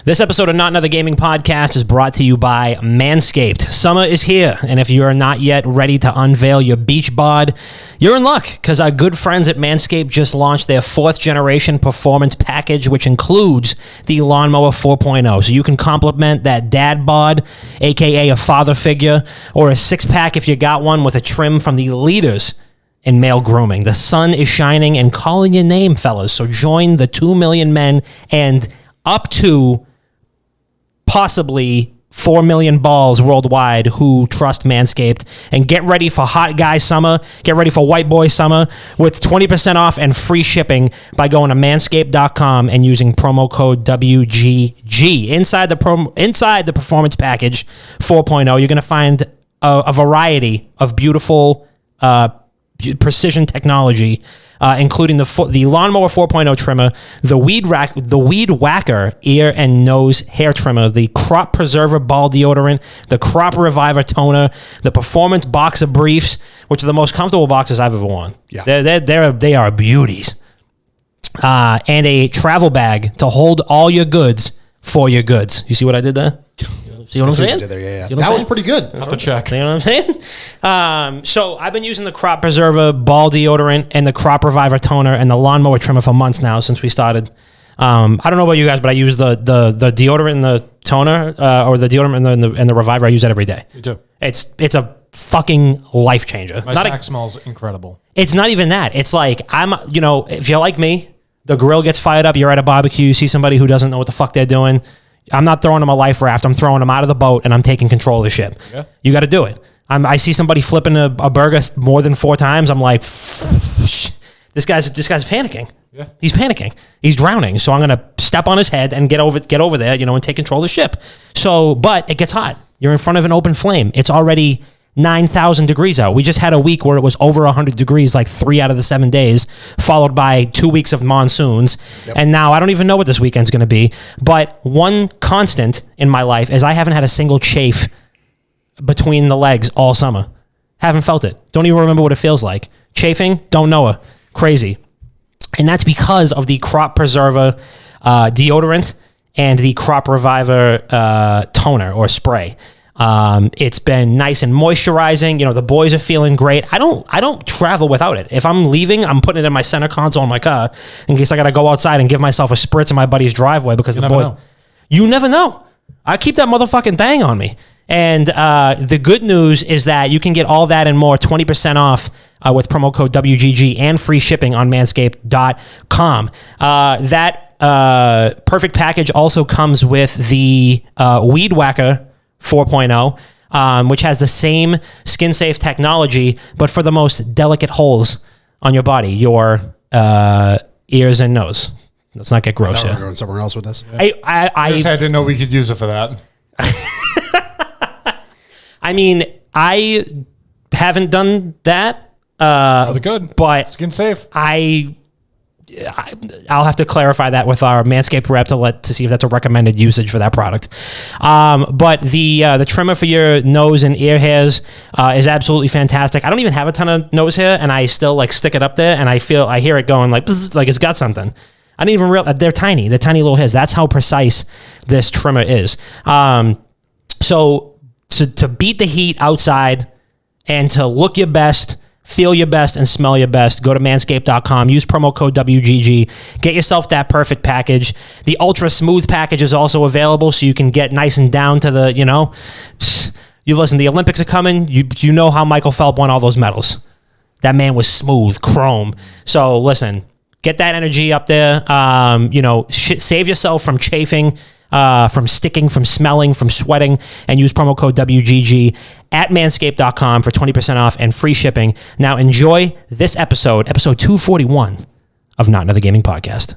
This episode of Not Another Gaming Podcast is brought to you by Manscaped. Summer is here, and if you are not yet ready to unveil your beach bod, you're in luck, because our good friends at Manscaped just launched their 4th generation performance package, which includes the Lawnmower 4.0. So you can complement that dad bod, aka a father figure, or a six-pack if you got one, with a trim from the leaders in male grooming. The sun is shining and calling your name, fellas. So join the 2 million men and up to possibly 4 million balls worldwide who trust Manscaped, and get ready for hot guy summer. Get ready for white boy summer with 20% off and free shipping by going to manscaped.com and using promo code WGG. Inside the performance package 4.0, you're going to find a variety of beautiful precision technology, including the Lawnmower 4.0 trimmer, the Weed Whacker ear and nose hair trimmer, the Crop Preserver ball deodorant, the Crop Reviver toner, the Performance Boxer briefs, which are the most comfortable boxers I've ever worn. Yeah, they are beauties, and a travel bag to hold all your goods for your goods. You see what I did there? See what I'm saying? Yeah. That was pretty good. Have to check. You know what I'm saying? So I've been using the Crop Preserver ball deodorant and the Crop Reviver toner and the Lawnmower trimmer for months now, since we started. I don't know about you guys, but I use the deodorant and the toner, or the deodorant and the Reviver. I use that every day. Me too. It's a fucking life changer. My sack smells incredible. It's not even that. It's like, if you're like me, the grill gets fired up. You're at a barbecue. You see somebody who doesn't know what the fuck they're doing. I'm not throwing them a life raft. I'm throwing them out of the boat, and I'm taking control of the ship. Yeah. You got to do it. I see somebody flipping a burger more than 4 times. I'm like, this guy's panicking. Yeah. He's panicking. He's drowning. So I'm gonna step on his head and get over there, and take control of the ship. So, but it gets hot. You're in front of an open flame. It's already 9,000 degrees out. We just had a week where it was over 100 degrees, like 3 out of the 7 days, followed by 2 weeks of monsoons. Yep. And now I don't even know what this weekend's going to be. But one constant in my life is I haven't had a single chafe between the legs all summer. Haven't felt it. Don't even remember what it feels like. Chafing, don't know it. Crazy. And that's because of the Crop Preserver deodorant and the Crop Reviver toner or spray. It's been nice and moisturizing. The boys are feeling great. I don't travel without it. If I'm leaving, I'm putting it in my center console in my car in case I got to go outside and give myself a spritz in my buddy's driveway, because you never know. I keep that motherfucking thing on me. And the good news is that you can get all that and more 20% off with promo code WGG and free shipping on manscaped.com. That perfect package also comes with the Weed Whacker 4.0, which has the same skin-safe technology, but for the most delicate holes on your body, your ears and nose. Let's not get gross here. We're going somewhere else with this. I didn't know we could use it for that. I mean, I haven't done that. Probably good, but skin safe. I'll have to clarify that with our Manscaped rep to see if that's a recommended usage for that product. But the trimmer for your nose and ear hairs is absolutely fantastic. I don't even have a ton of nose hair, and I still stick it up there, and I hear it going like it's got something. I didn't even realize they're tiny. They're tiny little hairs. That's how precise this trimmer is. So to beat the heat outside and to look your best, feel your best, and smell your best, go to manscaped.com. Use promo code WGG. Get yourself that perfect package. The Ultra Smooth package is also available, so you can get nice and down to the, you listen, the Olympics are coming. You know how Michael Phelps won all those medals. That man was smooth, chrome. So listen, get that energy up there. Save yourself from chafing, from sticking, from smelling, from sweating, and use promo code WGG at manscaped.com for 20% off and free shipping. Now enjoy this episode 241 of Not Another Gaming Podcast.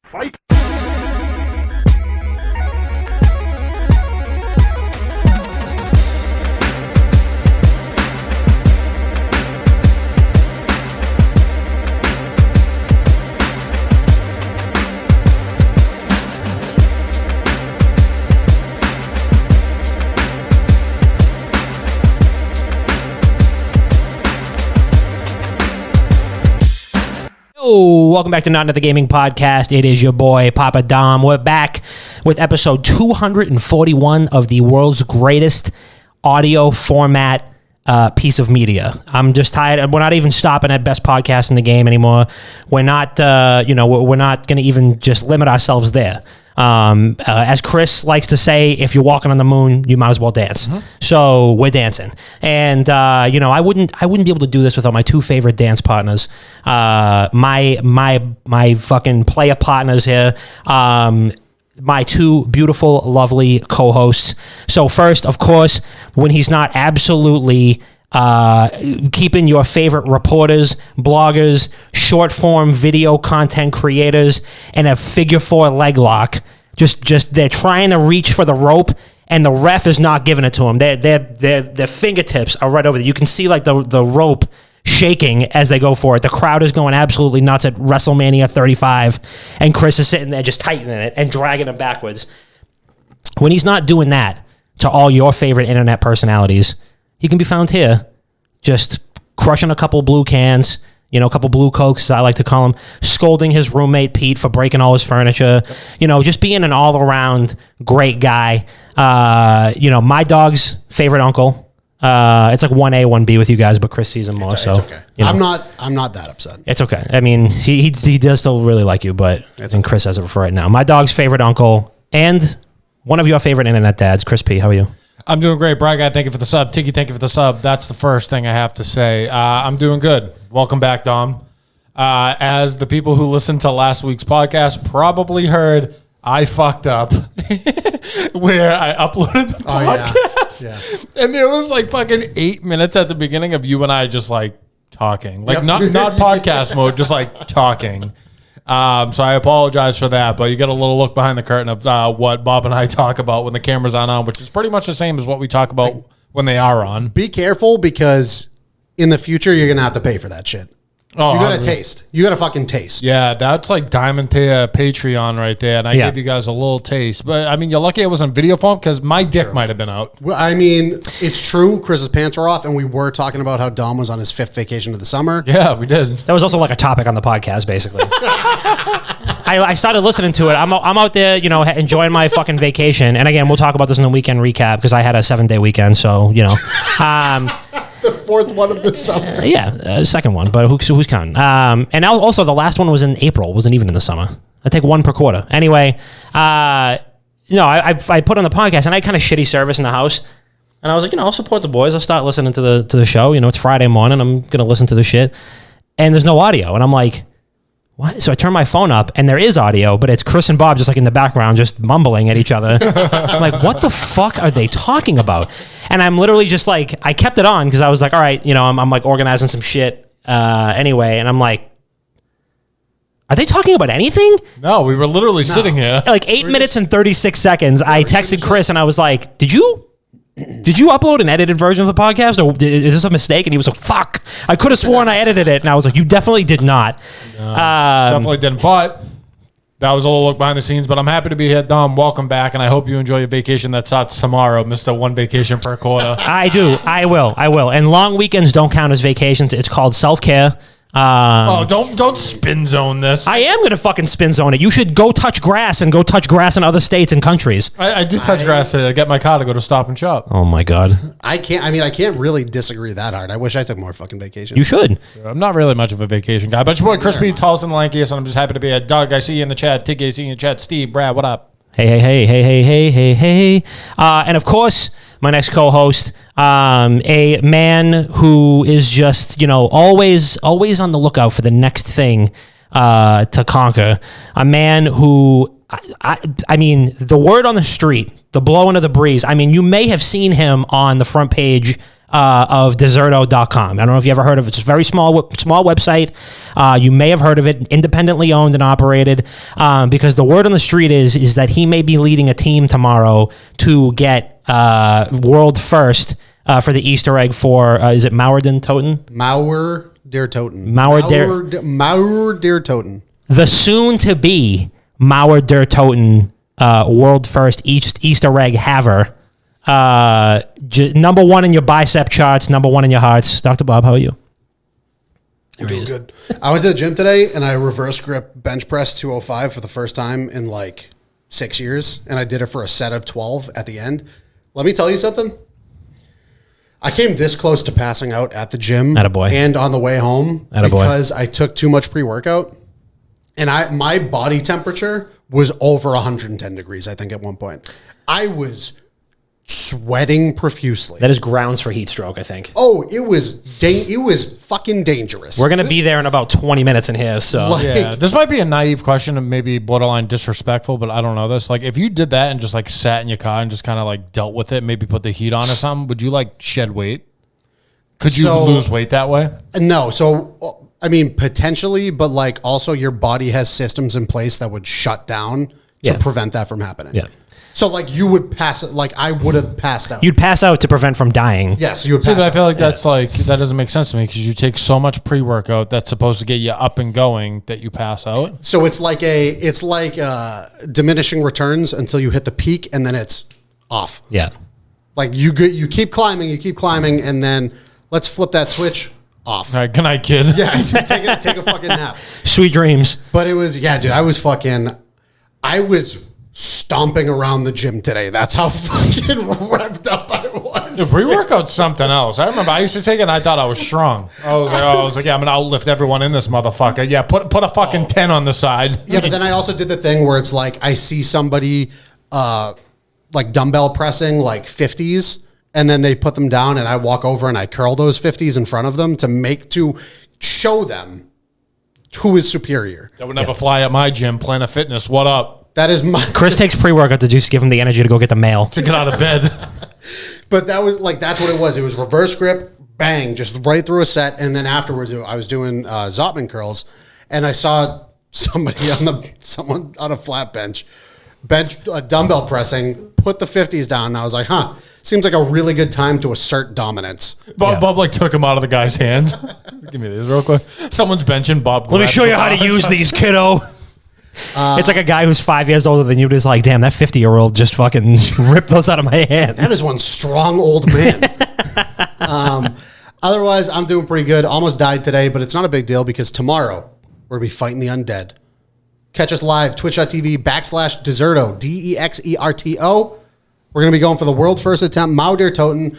Fight. Oh, welcome back to Not Another Gaming Podcast. It is your boy, Papa Dom. We're back with episode 241 of the world's greatest audio format piece of media. I'm just tired. We're not even stopping at best podcast in the game anymore. We're not, we're not going to even just limit ourselves there. As Chris likes to say, if you're walking on the moon, you might as well dance. Mm-hmm. So we're dancing, and I wouldn't be able to do this without my two favorite dance partners, my fucking player partners here, my two beautiful, lovely co-hosts. So first, of course, when he's not absolutely keeping your favorite reporters, bloggers, short form video content creators in a figure four leg lock. Just they're trying to reach for the rope and the ref is not giving it to them. Their fingertips are right over there. You can see like the rope shaking as they go for it. The crowd is going absolutely nuts at WrestleMania 35 and Chris is sitting there just tightening it and dragging him backwards. When he's not doing that to all your favorite internet personalities, he can be found here, just crushing a couple blue cans, a couple blue Cokes, as I like to call him, scolding his roommate Pete for breaking all his furniture, just being an all-around great guy. My dog's favorite uncle. It's like 1A, 1B with you guys, but Chris sees him more. It's okay. I'm not that upset. It's okay. I mean, he does still really like you, but I think Chris has it for right now. My dog's favorite uncle and one of your favorite internet dads, Chris P. How are you? I'm doing great. Brad Guy, thank you for the sub. Tiki, thank you for the sub. That's the first thing I have to say. I'm doing good. Welcome back, Dom. As the people who listened to last week's podcast probably heard, I fucked up where I uploaded the podcast. Yeah. And there was like fucking 8 minutes at the beginning of you and I just like talking. Like not podcast mode, just like talking. So I apologize for that, but you get a little look behind the curtain of what Bob and I talk about when the camera's on, which is pretty much the same as what we talk about when they are on. Be careful because in the future, you're going to have to pay for that shit. Oh, you got to taste. You got to fucking taste. Yeah, that's like Diamond Patreon right there, and I gave you guys a little taste. But, I mean, you're lucky it was in video form because my dick might have been out. Well, I mean, it's true. Chris's pants were off, and we were talking about how Dom was on his 5th vacation of the summer. Yeah, we did. That was also like a topic on the podcast, basically. I started listening to it. I'm out there, enjoying my fucking vacation. And, again, we'll talk about this in the weekend recap because I had a 7-day weekend, so, The 4th one of the summer. Second one, but who's counting? And also the last one was in April, wasn't even in the summer. I take one per quarter. Anyway, I put on the podcast and I had kind of shitty service in the house. And I was like, I'll support the boys. I'll start listening to the show. It's Friday morning. I'm going to listen to the shit. And there's no audio. And I'm like, what? So I turn my phone up and there is audio, but it's Chris and Bob just like in the background, just mumbling at each other. I'm like, what the fuck are they talking about? And I'm literally just like, I kept it on because I was like, all right, I'm like organizing some shit anyway. And I'm like, are they talking about anything? No, we were literally sitting here. Like 8 minutes and 36 seconds. I texted Chris and I was like, Did you upload an edited version of the podcast, or is this a mistake? And he was like, fuck, I could have sworn I edited it. And I was like, you definitely did not. No, definitely didn't. But that was a little look behind the scenes. But I'm happy to be here, Dom. Welcome back. And I hope you enjoy your vacation that starts tomorrow, Mr. One Vacation per quarter. I do. I will. And long weekends don't count as vacations. It's called self-care. Don't spin zone this. I am going to fucking spin zone it. You should go touch grass and go touch grass in other states and countries. I did touch grass today to get my car to go to Stop and Shop. Oh my God. I can't really disagree that hard. I wish I took more fucking vacation. You should. I'm not really much of a vacation guy, but you're crispy, tallest, and lankiest, and I'm just happy to be a Doug. I see you in the chat. Tiki, I see you in the chat. Steve, Brad, what up? Hey. And of course, my next co-host, a man who is just, always on the lookout for the next thing to conquer. A man who, I mean, the word on the street, the blowing of the breeze. I mean, you may have seen him on the front page of deserto.com. I don't know if you ever heard of it. It's a very small website. You may have heard of it, independently owned and operated, because the word on the street is that he may be leading a team tomorrow to get world first for the Easter egg for, is it Mauer der Toten? Mauer der Toten. Mauer der Toten. The soon-to-be Mauer der Toten world first Easter egg haver. Number one in your bicep charts, number one in your hearts. Dr. Bob, how are you? I'm doing good. I went to the gym today and I reverse grip bench press 205 for the first time in like 6 years. And I did it for a set of 12 at the end. Let me tell you something. I came this close to passing out at the gym and on the way home because I took too much pre-workout. And my body temperature was over 110 degrees, I think, at one point. I was sweating profusely. That is grounds for heat stroke, I think. Oh, it was fucking dangerous. We're going to be there in about 20 minutes in here, so. Yeah, this might be a naive question and maybe borderline disrespectful, but I don't know this. Like, if you did that and just like sat in your car and just kind of like dealt with it, maybe put the heat on or something, would you like shed weight? Could you lose weight that way? No. So, I mean, potentially, but like also your body has systems in place that would shut down to prevent that from happening. Yeah. So like you would pass it, like I would have passed out. You'd pass out to prevent from dying. Yes, you would pass but out. I feel like that's like, that doesn't make sense to me because you take so much pre-workout that's supposed to get you up and going that you pass out. So it's like diminishing returns until you hit the peak and then it's off. Yeah. Like you keep climbing, and then let's flip that switch off. All right, good night, kid. Yeah, take a fucking nap. Sweet dreams. But it was, dude, I was stomping around the gym today. That's how fucking revved up I was. The pre-workout's something else. I remember I used to take it and I thought I was strong. I was like, yeah, I'm going to outlift everyone in this motherfucker. Yeah, put a fucking 10 on the side. Yeah, but then I also did the thing where it's like I see somebody like dumbbell pressing like 50s and then they put them down and I walk over and I curl those 50s in front of them to show them who is superior. That would never fly at my gym. Planet Fitness, what up? That is my... Chris takes pre-workout to just give him the energy to go get the mail. To get out of bed. But that was like, that's what it was. It was reverse grip, bang, just right through a set. And then afterwards, I was doing Zotman curls and I saw someone on a flat bench dumbbell pressing, put the 50s down. And I was like, seems like a really good time to assert dominance. Bob like took him out of the guy's hands. Give me these real quick. Someone's benching Bob. Let me show you how to use these, kiddo. It's like a guy who's 5 years older than you, just like, damn, that 50-year-old just fucking ripped those out of my hand. That is one strong old man. Otherwise, I'm doing pretty good. Almost died today, but it's not a big deal because tomorrow we're going to be fighting the undead. Catch us live, twitch.tv/Deserto, DEXERTO. We're going to be going for the world's first attempt, Mauder Toten.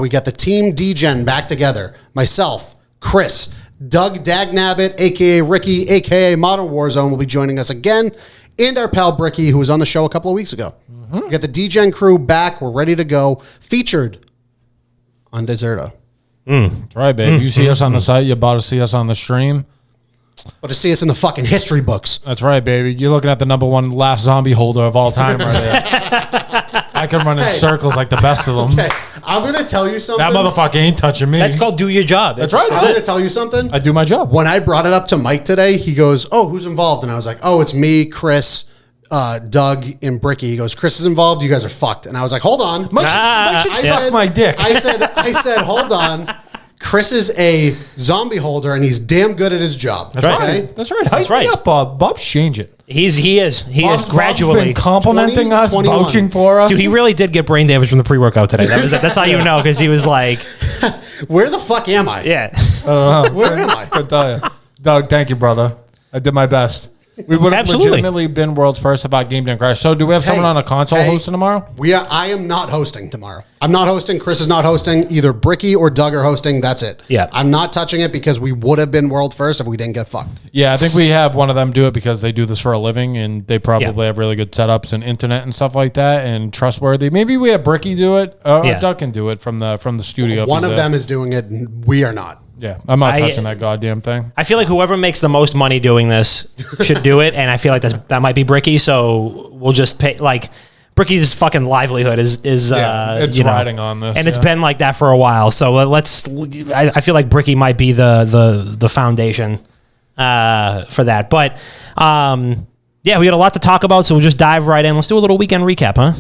We got the team D-Gen back together. Myself, Chris, Doug Dagnabbit, a.k.a. Ricky, a.k.a. Modern Warzone, will be joining us again. And our pal Bricky, who was on the show a couple of weeks ago. We got the D-Gen crew back. We're ready to go. Featured on Deserto. That's right, babe. You see us on the site. You're about to see us on the stream. But to see us in the fucking history books. That's right, baby. You're looking at the #1 last zombie holder of all time right there. I can run in circles like the best of them. Okay, I'm going to tell you something. That motherfucker ain't touching me. That's called do your job. That's right. I'm going to tell you something. I do my job. When I brought it up to Mike today, he goes, "Oh, who's involved?" And I was like, "Oh, it's me, Chris, Doug, and Bricky." He goes, "Chris is involved. You guys are fucked." And I was like, "Hold on, Mike should suck my dick." I said, "Hold on." Chris is a zombie holder, and he's damn good at his job. That's right. That's right. Hype me up, Bob. Bob's changing. He is gradually Bob's been complimenting us, 21. vouching for us. Dude, he really did get brain damage from the pre-workout today. That's how you know, because he was like, "Where the fuck am I?" Yeah. Where am I? Couldn't tell you. Doug, thank you, brother. I did my best. We would have legitimately been world's first about Game Day Crash. So do we have someone on a console hosting tomorrow? I am not hosting tomorrow. I'm not hosting. Chris is not hosting. Either Bricky or Doug are hosting. That's it. Yeah. I'm not touching it because we would have been world first if we didn't get fucked. Yeah, I think we have one of them do it because they do this for a living and they probably have really good setups and internet and stuff like that and trustworthy. Maybe we have Bricky do it or Doug can do it from the studio. One of them is doing it and we are not. Yeah, I'm not touching that goddamn thing. I feel like whoever makes the most money doing this should do it, and I feel like that might be Bricky. So we'll just pay. Like Bricky's fucking livelihood is it's riding on this, and it's been like that for a while. So let's. I feel like Bricky might be the foundation for that. But yeah, we got a lot to talk about, so we'll just dive right in. Let's do a little weekend recap, huh?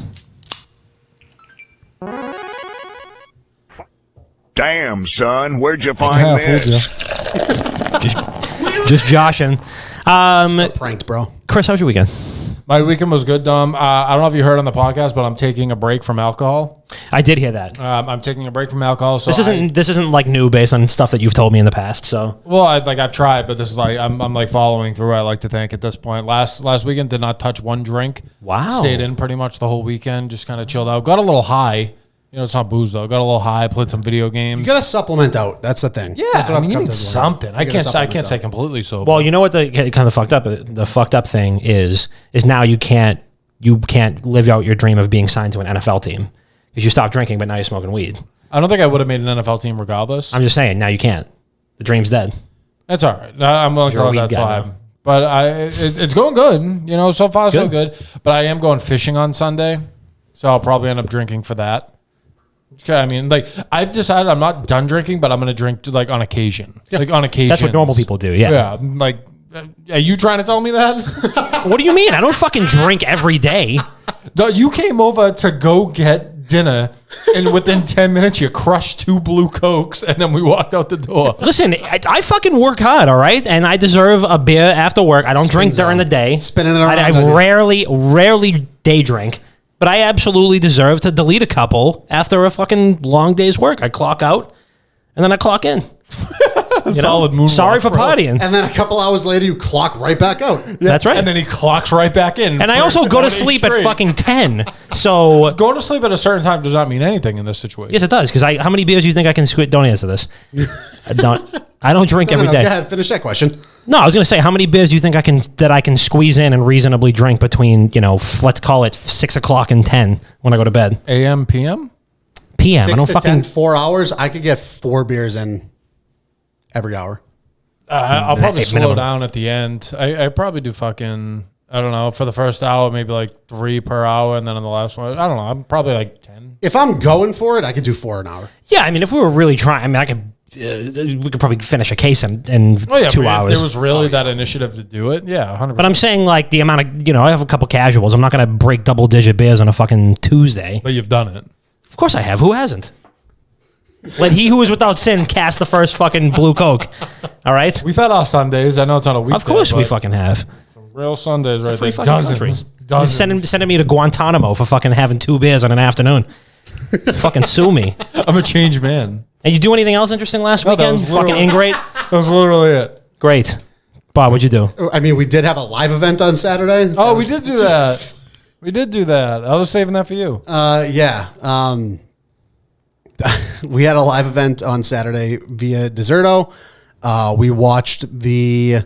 Damn, son, where'd you find this? just joshing. Pranked, bro. Chris, how was your weekend? My weekend was good, Dom. I don't know if you heard on the podcast, but I'm taking a break from alcohol. I did hear that. I'm taking a break from alcohol. So this isn't like new based on stuff that you've told me in the past. So I've tried, but this is like I'm like following through. I like to think at this point. Last weekend did not touch one drink. Wow. Stayed in pretty much the whole weekend. Just kind of chilled out. Got a little high. You know, it's not booze though. Got a little high. Played some video games. You got to supplement out. That's the thing. Yeah, That's what you come need to something. I can't say out. completely sober. well, you know what the kind of fucked up thing is now you can't live out your dream of being signed to an NFL team because you stopped drinking, but now you're smoking weed. I don't think I would have made an NFL team regardless. I'm just saying now you can't. The dream's dead. That's all right. I'm willing to You're a let that weed guy slide. now. But it's going good. You know, so far so good. But I am going fishing on Sunday, so I'll probably end up drinking for that. I mean, like I've decided I'm not done drinking, but I'm going to drink like on occasion. Yeah. Like on occasion. That's what normal people do. Yeah. Yeah. Like, are you trying to tell me that? What do you mean? I don't fucking drink every day. You came over to go get dinner, and within 10 minutes you crushed 2 blue Cokes, and then we walked out the door. Listen, I fucking work hard, all right? And I deserve a beer after work. I don't drink during the day. Spinning it around. I rarely day drink. But I absolutely deserve to delete a couple after a fucking long day's work. I clock out, and then I clock in. Solid moonwalk. Sorry for partying. And then a couple hours later, you clock right back out. Yeah, that's right. And then he clocks right back in. And I also go to sleep at fucking 10. So going to sleep at a certain time does not mean anything in this situation. yes, it does. Because how many beers do you think I can squeeze? Don't answer this. I don't drink every day. Go ahead, finish that question. No, I was going to say, how many beers do you think I can squeeze in and reasonably drink between, let's call it 6 o'clock and 10 when I go to bed? AM, PM? PM. 6 I don't to fucking 10, 4 hours. I could get 4 beers in every hour. I'll probably slow minimum. down at the end. I probably do fucking, I don't know, for the first hour, maybe like 3 per hour. And then on the last one, I don't know, I'm probably like 10. If I'm going for it, I could do 4 an hour. Yeah, I mean, if we were really trying, I mean, I could. We could probably finish a case in 2 hours. If there was really that initiative to do it, yeah, 100%. But I'm saying like the amount of, I have a couple casuals. I'm not going to break double-digit beers on a fucking Tuesday. But you've done it. Of course I have. Who hasn't? Let he who is without sin cast the first fucking blue Coke. All right? We've had our Sundays. I know it's not a weekday. Of course we fucking have. Real Sundays right there. Fucking Dozens. country. Dozens. Sending me to Guantanamo for fucking having 2 beers on an afternoon. Fucking sue me. I'm a changed man. And you do anything else interesting last weekend? Fucking ingrate? That was literally it. Great. Bob, what'd you do? I mean, we did have a live event on Saturday. Oh, we did do that. We did do that. I was saving that for you. Yeah. We had a live event on Saturday via Deserto. We watched the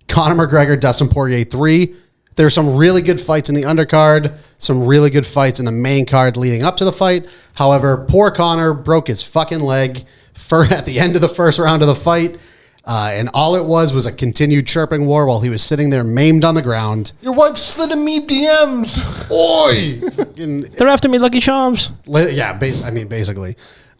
Conor McGregor Dustin Poirier 3. There were some really good fights in the undercard, some really good fights in the main card leading up to the fight. However, poor Conor broke his fucking leg at the end of the first round of the fight. And all it was a continued chirping war while he was sitting there maimed on the ground. Your wife slid in me DMs. Oi! They're after me, Lucky Charms. Yeah, basically.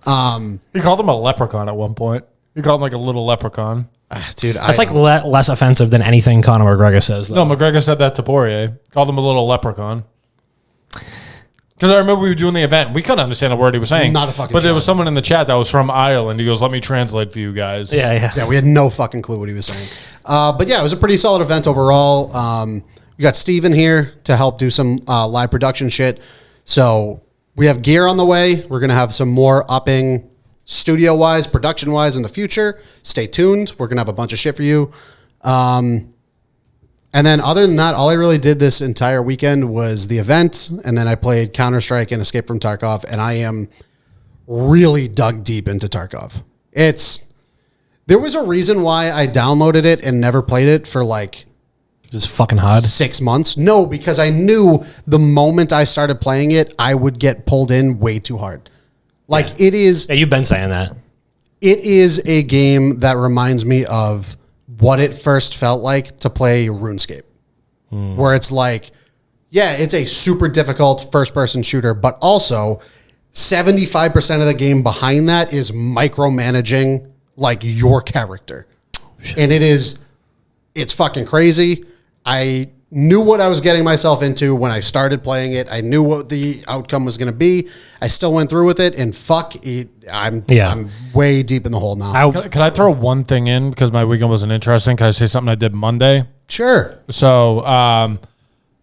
He called him a leprechaun at one point. He called him like a little leprechaun. Dude, That's less offensive than anything Conor McGregor says, though. No, McGregor said that to Poirier. Called him a little leprechaun. Because I remember we were doing the event. We couldn't understand a word he was saying. Not a fucking But there shot. was someone in the chat that was from Ireland. He goes, let me translate for you guys. Yeah. we had no fucking clue what he was saying. But yeah, it was a pretty solid event overall. We got Steven here to help do some live production shit. So we have gear on the way. We're going to have some more upping studio-wise, production-wise in the future. Stay tuned. We're going to have a bunch of shit for you. And then other than that, all I really did this entire weekend was the event. And then I played Counter-Strike and Escape from Tarkov. And I am really dug deep into Tarkov. There was a reason why I downloaded it and never played it for like Just fucking hard. 6 months. No, because I knew the moment I started playing it, I would get pulled in way too hard. It is... Yeah, you've been saying that. It is a game that reminds me of what it first felt like to play RuneScape. Where it's like, yeah, it's a super difficult first-person shooter, but also 75% of the game behind that is micromanaging like your character. And it's fucking crazy. I knew what I was getting myself into when I started playing it. I knew what the outcome was going to be. I still went through with it, and fuck it, I'm way deep in the hole now. Can I throw one thing in because my weekend wasn't interesting? Can I say something I did Monday? Sure. So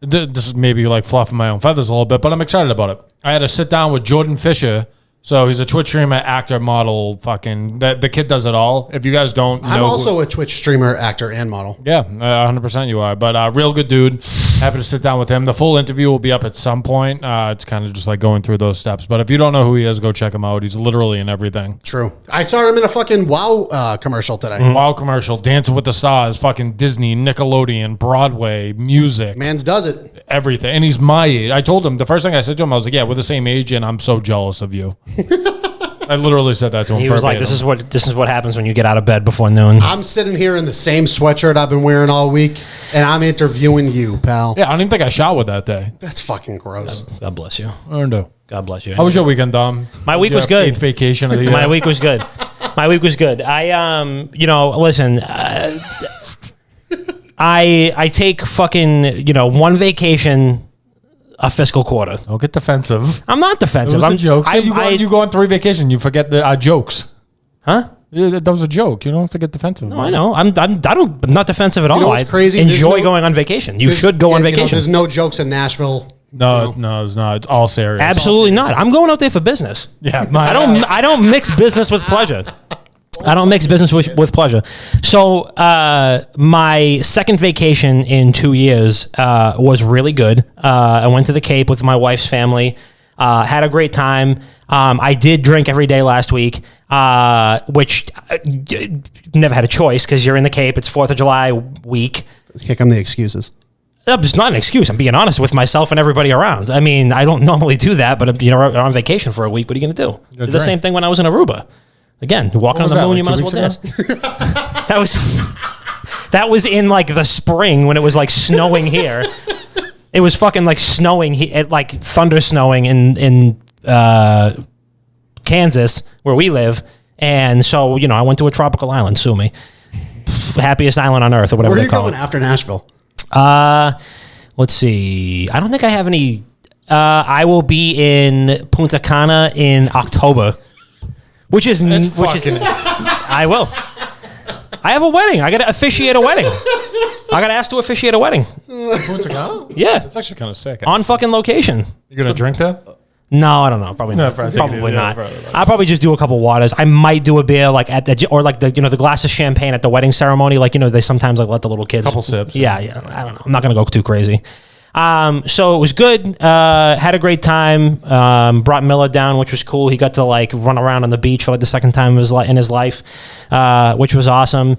this is maybe like fluffing my own feathers a little bit, but I'm excited about it. I had to sit down with Jordan Fisher. So he's a Twitch streamer, actor, model, fucking, the kid does it all. If you guys don't know. I'm also a Twitch streamer, actor, and model. Yeah, 100% you are. But real good dude. Happy to sit down with him. The full interview will be up at some point. It's kind of just like going through those steps. But if you don't know who he is, go check him out. He's literally in everything. True. I saw him in a fucking WoW commercial today. WoW commercial, Dancing with the Stars, fucking Disney, Nickelodeon, Broadway, music. Mans does it. Everything. And he's my age. I told him, the first thing I said to him, I was like, yeah, we're the same age, and I'm so jealous of you. I literally said that to him. He was like, "This is what happens when you get out of bed before noon." I'm sitting here in the same sweatshirt I've been wearing all week, and I'm interviewing you, pal. Yeah, I don't even think I showered that day. That's fucking gross. God bless you. I don't know. God bless you. How was your weekend, Dom? My week was good. 8th vacation of the year. My week was good. My week was good. Listen. I take fucking one vacation a fiscal quarter. Don't get defensive. I'm not defensive. It was I'm a joke. You go on 3 vacations, you forget the jokes. Huh? Yeah, that was a joke. You don't have to get defensive. No, I know. I'm not defensive at all. You know what's crazy? I enjoy going on vacation. You should go on vacation. There's no jokes in Nashville. No, it's not. It's all serious. Absolutely not. I'm going out there for business. Yeah, I don't mix business with pleasure. I don't mix business with pleasure. So my second vacation in 2 years was really good. I went to the Cape with my wife's family. Had a great time. I did drink every day last week, which never had a choice because you're in the Cape. It's 4th of July week. Here come the excuses. It's not an excuse. I'm being honest with myself and everybody around. I mean, I don't normally do that, but I'm on vacation for a week. What are you going to do? Did the same thing when I was in Aruba. Again, walking on the moon, you might as well dance. That was in like the spring when it was like snowing here. It was fucking like snowing, like thunder snowing in Kansas where we live. And so, I went to a tropical island, sue me. Happiest island on earth or whatever Where are they you call going it. after Nashville? Let's see. I don't think I have any. I will be in Punta Cana in October. I will. I have a wedding. I got to officiate a wedding. I got asked to officiate a wedding. Punta Cana? Yeah. That's actually kind of sick. On fucking location. You going to drink there? No, I don't know. Probably not. Probably not. Probably not. I'll probably just do a couple waters. I might do a beer like at the the glass of champagne at the wedding ceremony. Like, they sometimes like let the little kids. Couple sips. Yeah. I don't know. I'm not going to go too crazy. So it was good. Had a great time. Brought Miller down, which was cool. He got to like run around on the beach for like the second time in his life, which was awesome.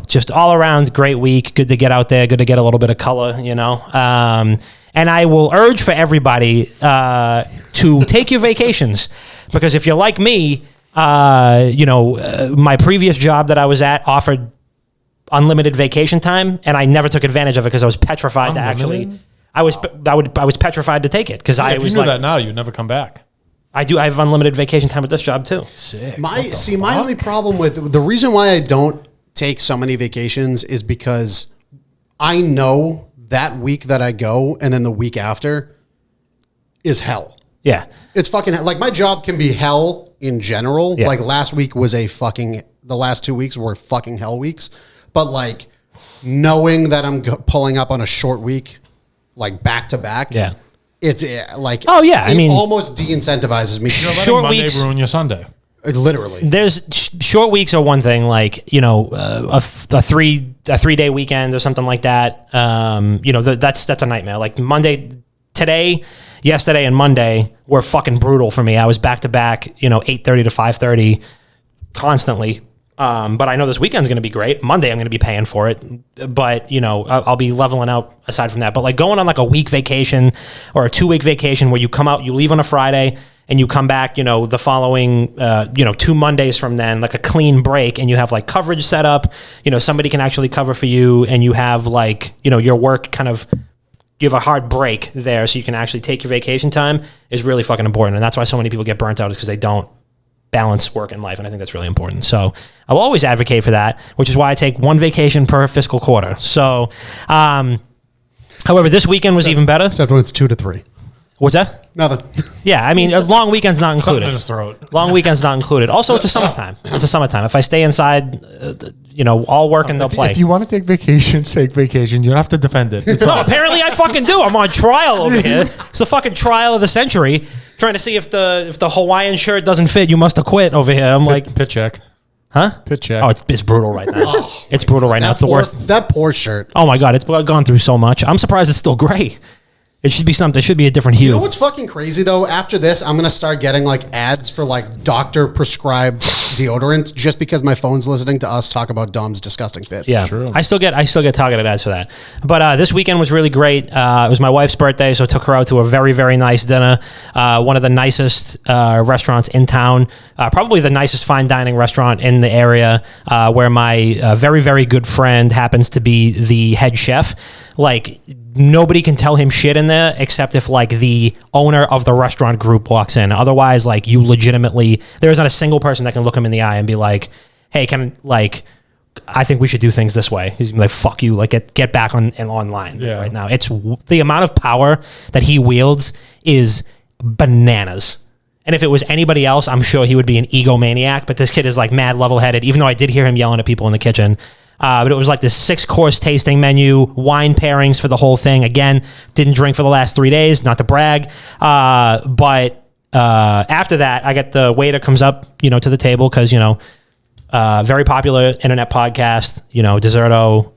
Just all around great week. Good to get out there. Good to get a little bit of color, and I will urge for everybody to take your vacations, because if you're like me, my previous job that I was at offered unlimited vacation time, and I never took advantage of it because I was petrified to actually. I was petrified to take it because I was if you knew that now, you'd never come back. I have unlimited vacation time at this job too. Sick. My only problem with the reason why I don't take so many vacations is because I know that week that I go and then the week after is hell. Yeah, it's fucking like my job can be hell in general. Yeah. Like last week was the last 2 weeks were fucking hell weeks. But like knowing that I'm pulling up on a short week, like back to back, yeah, it's like it almost de-incentivizes me. You're letting Short Monday weeks ruin your Sunday. Literally, there's short weeks are one thing, like a 3-day weekend or something like that. That's a nightmare. Like yesterday and Monday were fucking brutal for me. I was back to back, 8:30 to 5:30 constantly. But I know this weekend's going to be great. Monday, I'm going to be paying for it. But, I'll be leveling out aside from that. But like going on like a week vacation or a 2-week vacation where you come out, you leave on a Friday and you come back, the following, 2 Mondays from then, like a clean break, and you have like coverage set up, somebody can actually cover for you, and you have like, your work kind of, you have a hard break there so you can actually take your vacation time is really fucking important. And that's why so many people get burnt out, is because they don't balance work and life, and I think that's really important. So I will always advocate for that, which is why I take one vacation per fiscal quarter. So, however, this weekend was even better. Except when it's 2 to 3. What's that? Nothing. Yeah, I mean, a long weekend's not Something in included. his throat. Long weekend's not included. Also, it's a summertime. It's a summertime. If I stay inside, all work and no play. If you want to take vacation, take vacation. You don't have to defend it. It's No, apparently I fucking do. I'm on trial over here. It's the fucking trial of the century. Trying to see if the Hawaiian shirt doesn't fit. You must have quit over here. I'm like, pit check. huh? Pit check. Oh, it's brutal right now. It's brutal right now. It's the worst. That poor shirt. Oh my god, it's gone through so much. I'm surprised it's still gray. It should be something. It should be a different hue. You know what's fucking crazy though? After this, I'm gonna start getting like ads for like doctor prescribed deodorant just because my phone's listening to us talk about Dom's disgusting fits. Yeah, True. I still get targeted ads for that. But this weekend was really great. It was my wife's birthday, so I took her out to a very, very nice dinner. One of the nicest restaurants in town, probably the nicest fine dining restaurant in the area, where my very, very good friend happens to be the head chef. Like, nobody can tell him shit in there except if like the owner of the restaurant group walks in. Otherwise, like, you legitimately, there is not a single person that can look him in the eye and be like, hey, I think we should do things this way. He's like, fuck you, like get back online right now. It's the amount of power that he wields is bananas. And if it was anybody else, I'm sure he would be an egomaniac, but this kid is like mad level-headed, even though I did hear him yelling at people in the kitchen. But it was like this 6-course tasting menu, wine pairings for the whole thing. Again, didn't drink for the last 3 days, not to brag. But after that, I get the waiter comes up, to the table because, very popular internet podcast, Deserto,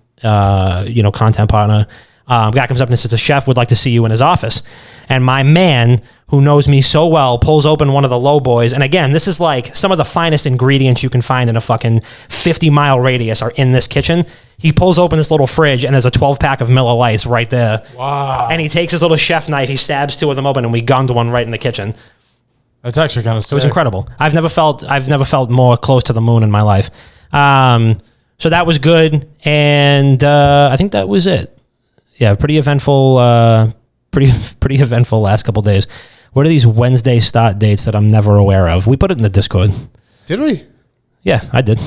content partner. Guy comes up and says, the chef would like to see you in his office. And my man, who knows me so well, pulls open one of the low boys. And again, this is like some of the finest ingredients you can find in a fucking 50-mile radius are in this kitchen. He pulls open this little fridge, and there's a 12-pack of Miller Lights right there. Wow. And he takes his little chef knife, he stabs 2 of them open, and we gunned one right in the kitchen. That's actually kind of sick. It was incredible. I've never felt more close to the moon in my life. So that was good, and I think that was it. Yeah, pretty eventful. Pretty eventful last couple days. What are these Wednesday start dates that I'm never aware of? We put it in the Discord. Did we? Yeah, I did.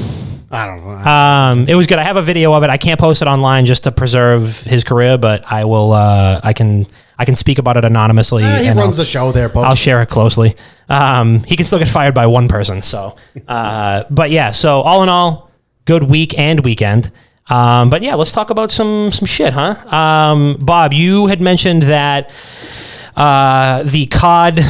I don't know. It was good. I have a video of it. I can't post it online just to preserve his career, but I will. I can speak about it anonymously. He runs the show there. I'll share it closely. He can still get fired by one person. So, but yeah. So all in all, good week and weekend. But yeah, let's talk about some shit, huh? Bob, you had mentioned that the COD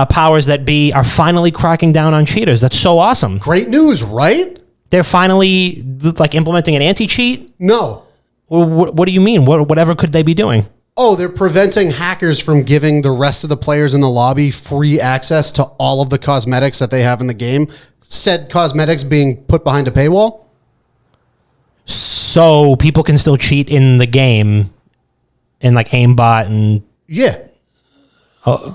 powers that be are finally cracking down on cheaters. That's so awesome. Great news, right? They're finally like implementing an anti-cheat? No. What do you mean? Whatever could they be doing? Oh, they're preventing hackers from giving the rest of the players in the lobby free access to all of the cosmetics that they have in the game. Said cosmetics being put behind a paywall. So people can still cheat in the game and like aimbot and... Yeah.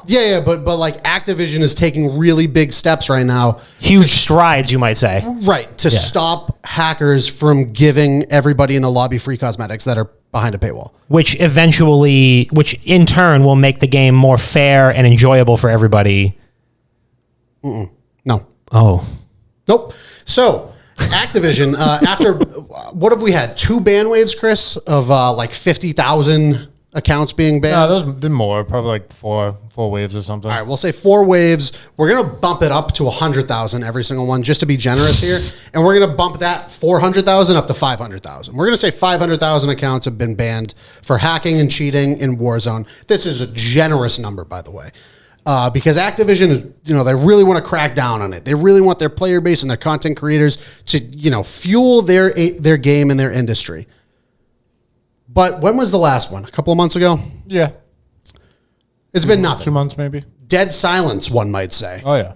Yeah, but like Activision is taking really big steps right now. Huge strides, you might say. Right, to stop hackers from giving everybody in the lobby free cosmetics that are behind a paywall. Which in turn will make the game more fair and enjoyable for everybody. No. Oh. Nope. So, Activision, after, what have we had? 2 ban waves, Chris, of like 50,000 accounts being banned? No, those did more. Probably like four waves or something. All right, we'll say 4 waves. We're going to bump it up to 100,000 every single one just to be generous here. And we're going to bump that 400,000 up to 500,000. We're going to say 500,000 accounts have been banned for hacking and cheating in Warzone. This is a generous number, by the way. Because Activision is, they really want to crack down on it. They really want their player base and their content creators to, fuel their game and their industry. But when was the last one? A couple of months ago? Yeah. It's been nothing. 2 months maybe. Dead silence, one might say. Oh, yeah.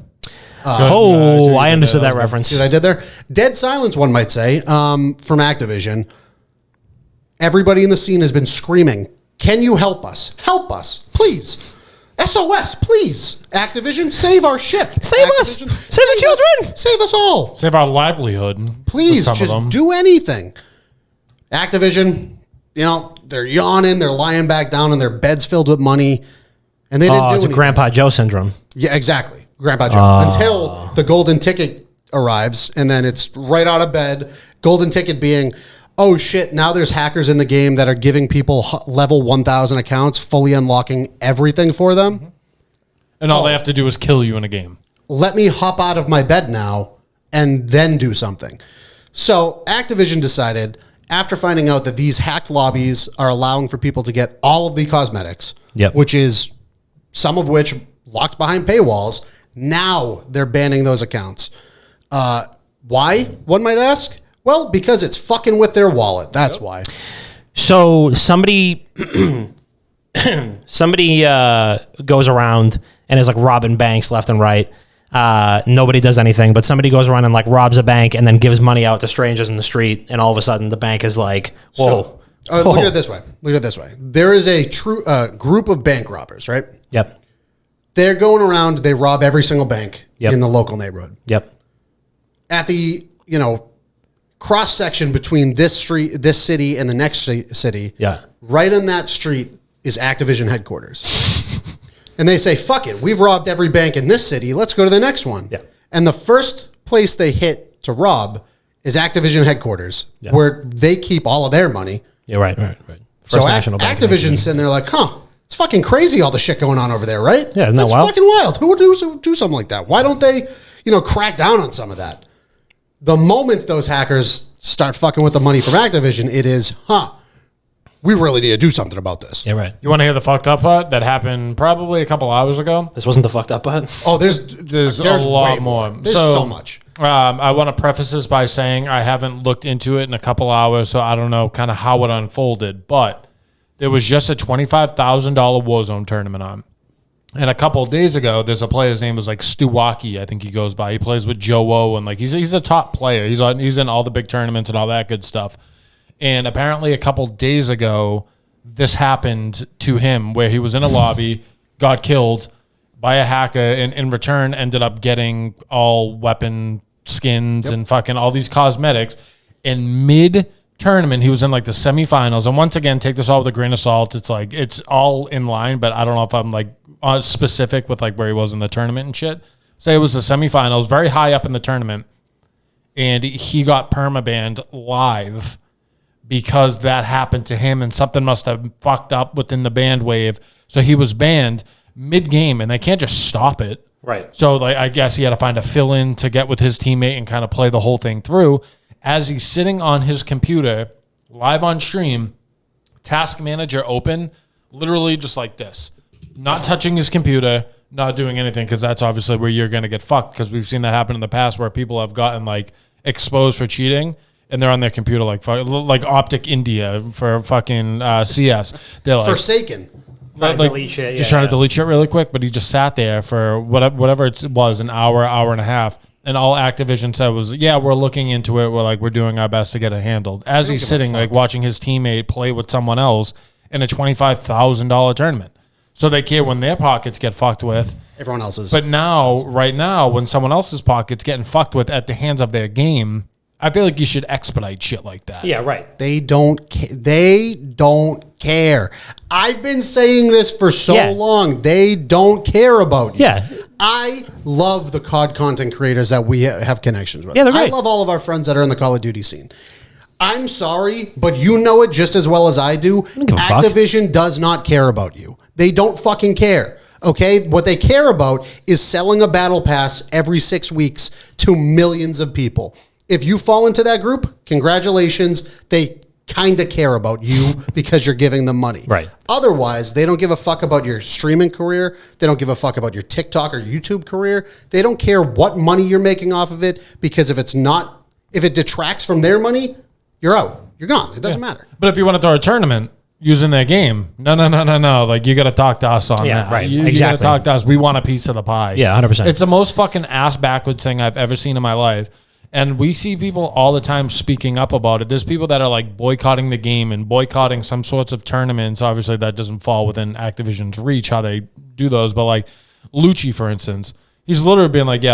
I understood that reference. See what I did there? Dead silence, one might say, from Activision. Everybody in the scene has been screaming, can you help us? Help us, please. SOS, please. Activision, save our ship. Save us. Save the children. Save us all. Save our livelihood. Please, some of just them. do anything. Activision, they're yawning, they're lying back down in their beds filled with money, and they didn't do It's anything. a Grandpa Joe syndrome. Yeah, exactly. Grandpa Joe. Until the golden ticket arrives, and then it's right out of bed. Golden ticket being, oh shit, now there's hackers in the game that are giving people level 1,000 accounts, fully unlocking everything for them. And all they have to do is kill you in a game. Let me hop out of my bed now and then do something. So Activision decided, after finding out that these hacked lobbies are allowing for people to get all of the cosmetics, which is some of which locked behind paywalls, now they're banning those accounts. Why, one might ask? Well, because it's fucking with their wallet. That's why. So somebody goes around and is like robbing banks left and right. Nobody does anything, but somebody goes around and like robs a bank and then gives money out to strangers in the street, and all of a sudden the bank is like, whoa. So, look at it this way. There is a true group of bank robbers, right? Yep. They're going around, they rob every single bank in the local neighborhood. Yep. At the, cross section between this city and the next city, right on that street is Activision headquarters. And they say, fuck it, we've robbed every bank in this city, let's go to the next one. Yeah. And the first place they hit to rob is Activision headquarters, where they keep all of their money. Yeah, right. So Activision's sitting there like, it's fucking crazy all the shit going on over there, right? Yeah, isn't that That's wild? fucking wild. Who would do something like that? Why don't they, crack down on some of that? The moment those hackers start fucking with the money from Activision, it is, we really need to do something about this. Yeah, right. You want to hear the fucked up part that happened probably a couple hours ago? This wasn't the fucked up part? Oh, there's a lot more. There's so much. I want to preface this by saying I haven't looked into it in a couple hours, so I don't know kind of how it unfolded. But there was just a $25,000 Warzone tournament on. And a couple of days ago, there's a player, his name was like Stuwaki, I think he goes by. He plays with Joe O, and like he's a top player. He's in all the big tournaments and all that good stuff. And apparently a couple days ago, this happened to him where he was in a lobby, got killed by a hacker, and in return ended up getting all weapon skins and fucking all these cosmetics. In mid-tournament, he was in like the semifinals. And once again, take this all with a grain of salt. It's like, it's all in line, but I don't know if I'm like specific with like where he was in the tournament and shit. Say it was the semifinals, very high up in the tournament. And he got permabanned live because that happened to him and something must have fucked up within the band wave. So he was banned mid-game, and they can't just stop it. Right. So like, I guess he had to find a fill-in to get with his teammate and kind of play the whole thing through. As he's sitting on his computer, live on stream, task manager open, literally just like this. Not touching his computer, not doing anything, because that's obviously where you're going to get fucked, because we've seen that happen in the past where people have gotten like exposed for cheating. And they're on their computer like Optic India for fucking CS. They're like Forsaken. Delete shit, just trying to delete shit really quick, but he just sat there for whatever it was, an hour and a half. And all Activision said was, we're looking into it. We're doing our best to get it handled. As he's sitting like watching his teammate play with someone else in a $25,000 tournament. So they care when their pockets get fucked with. Everyone else's. But right now, when someone else's pockets getting fucked with at the hands of their game, I feel like you should expedite shit like that. Yeah, right. They don't care. I've been saying this for so long. They don't care about you. Yeah. I love the COD content creators that we have connections with. Yeah, they're great. I love all of our friends that are in the Call of Duty scene. I'm sorry, but you know it just as well as I do. Activision does not care about you. They don't fucking care. Okay? What they care about is selling a battle pass every 6 weeks to millions of people. If you fall into that group, congratulations. They kind of care about you because you're giving them money. Right. Otherwise, they don't give a fuck about your streaming career. They don't give a fuck about your TikTok or YouTube career. They don't care what money you're making off of it, because if it detracts from their money, you're out. You're gone. It doesn't matter. But if you want to throw a tournament using their game, no. Like, you got to talk to us on that. Right. You Exactly. got to talk to us. We want a piece of the pie. Yeah, 100%. It's the most fucking ass backwards thing I've ever seen in my life. And we see people all the time speaking up about it. There's people that are like boycotting the game and boycotting some sorts of tournaments. Obviously, that doesn't fall within Activision's reach, how they do those. But like Lucci, for instance, he's literally been like,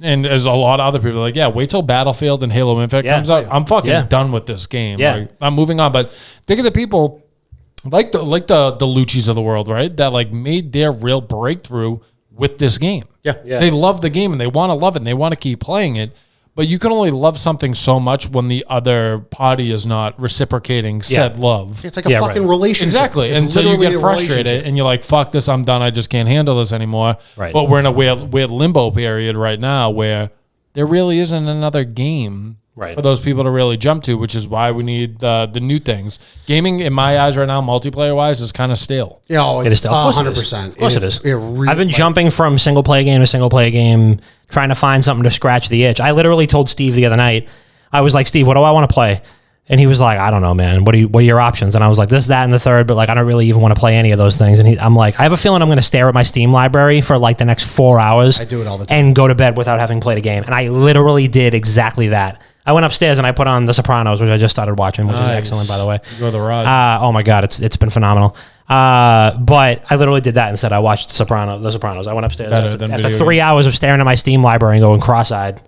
and there's a lot of other people like, wait till Battlefield and Halo Infinite comes out. I'm fucking done with this game. Yeah. Like, I'm moving on. But think of the people like the Luccis of the world, right? That like made their real breakthrough with this game. Yeah. They love the game and they want to love it and they want to keep playing it. But you can only love something so much when the other party is not reciprocating said love. It's like a fucking relationship. Exactly. It's And so you literally get a frustrated relationship. and you're like, fuck this, I'm done. I just can't handle this anymore. Right. But we're in a weird limbo period right now where there really isn't another game for those people to really jump to, which is why we need the new things. Gaming, in my eyes right now, multiplayer-wise, is kind of stale. Yeah, oh, It is it's still. Of course 100%. Of course it is. really, I've been jumping from single player game to single player game, trying to find something to scratch the itch. I literally told Steve the other night, I was like, Steve, what do I want to play? And he was like, I don't know, man. What are your options? And I was like, this, that, and the third, but like, I don't really even want to play any of those things. And I'm like, I have a feeling I'm going to stare at my Steam library for like the next 4 hours. I do it all the time. And go to bed without having played a game. And I literally did exactly that. I went upstairs and I put on The Sopranos, which I just started watching, which is excellent, by the way. You go the ride. Oh my God, it's been phenomenal. But I literally did that instead. I watched The Sopranos. I went upstairs after 3 hours of staring at my Steam library and going cross-eyed.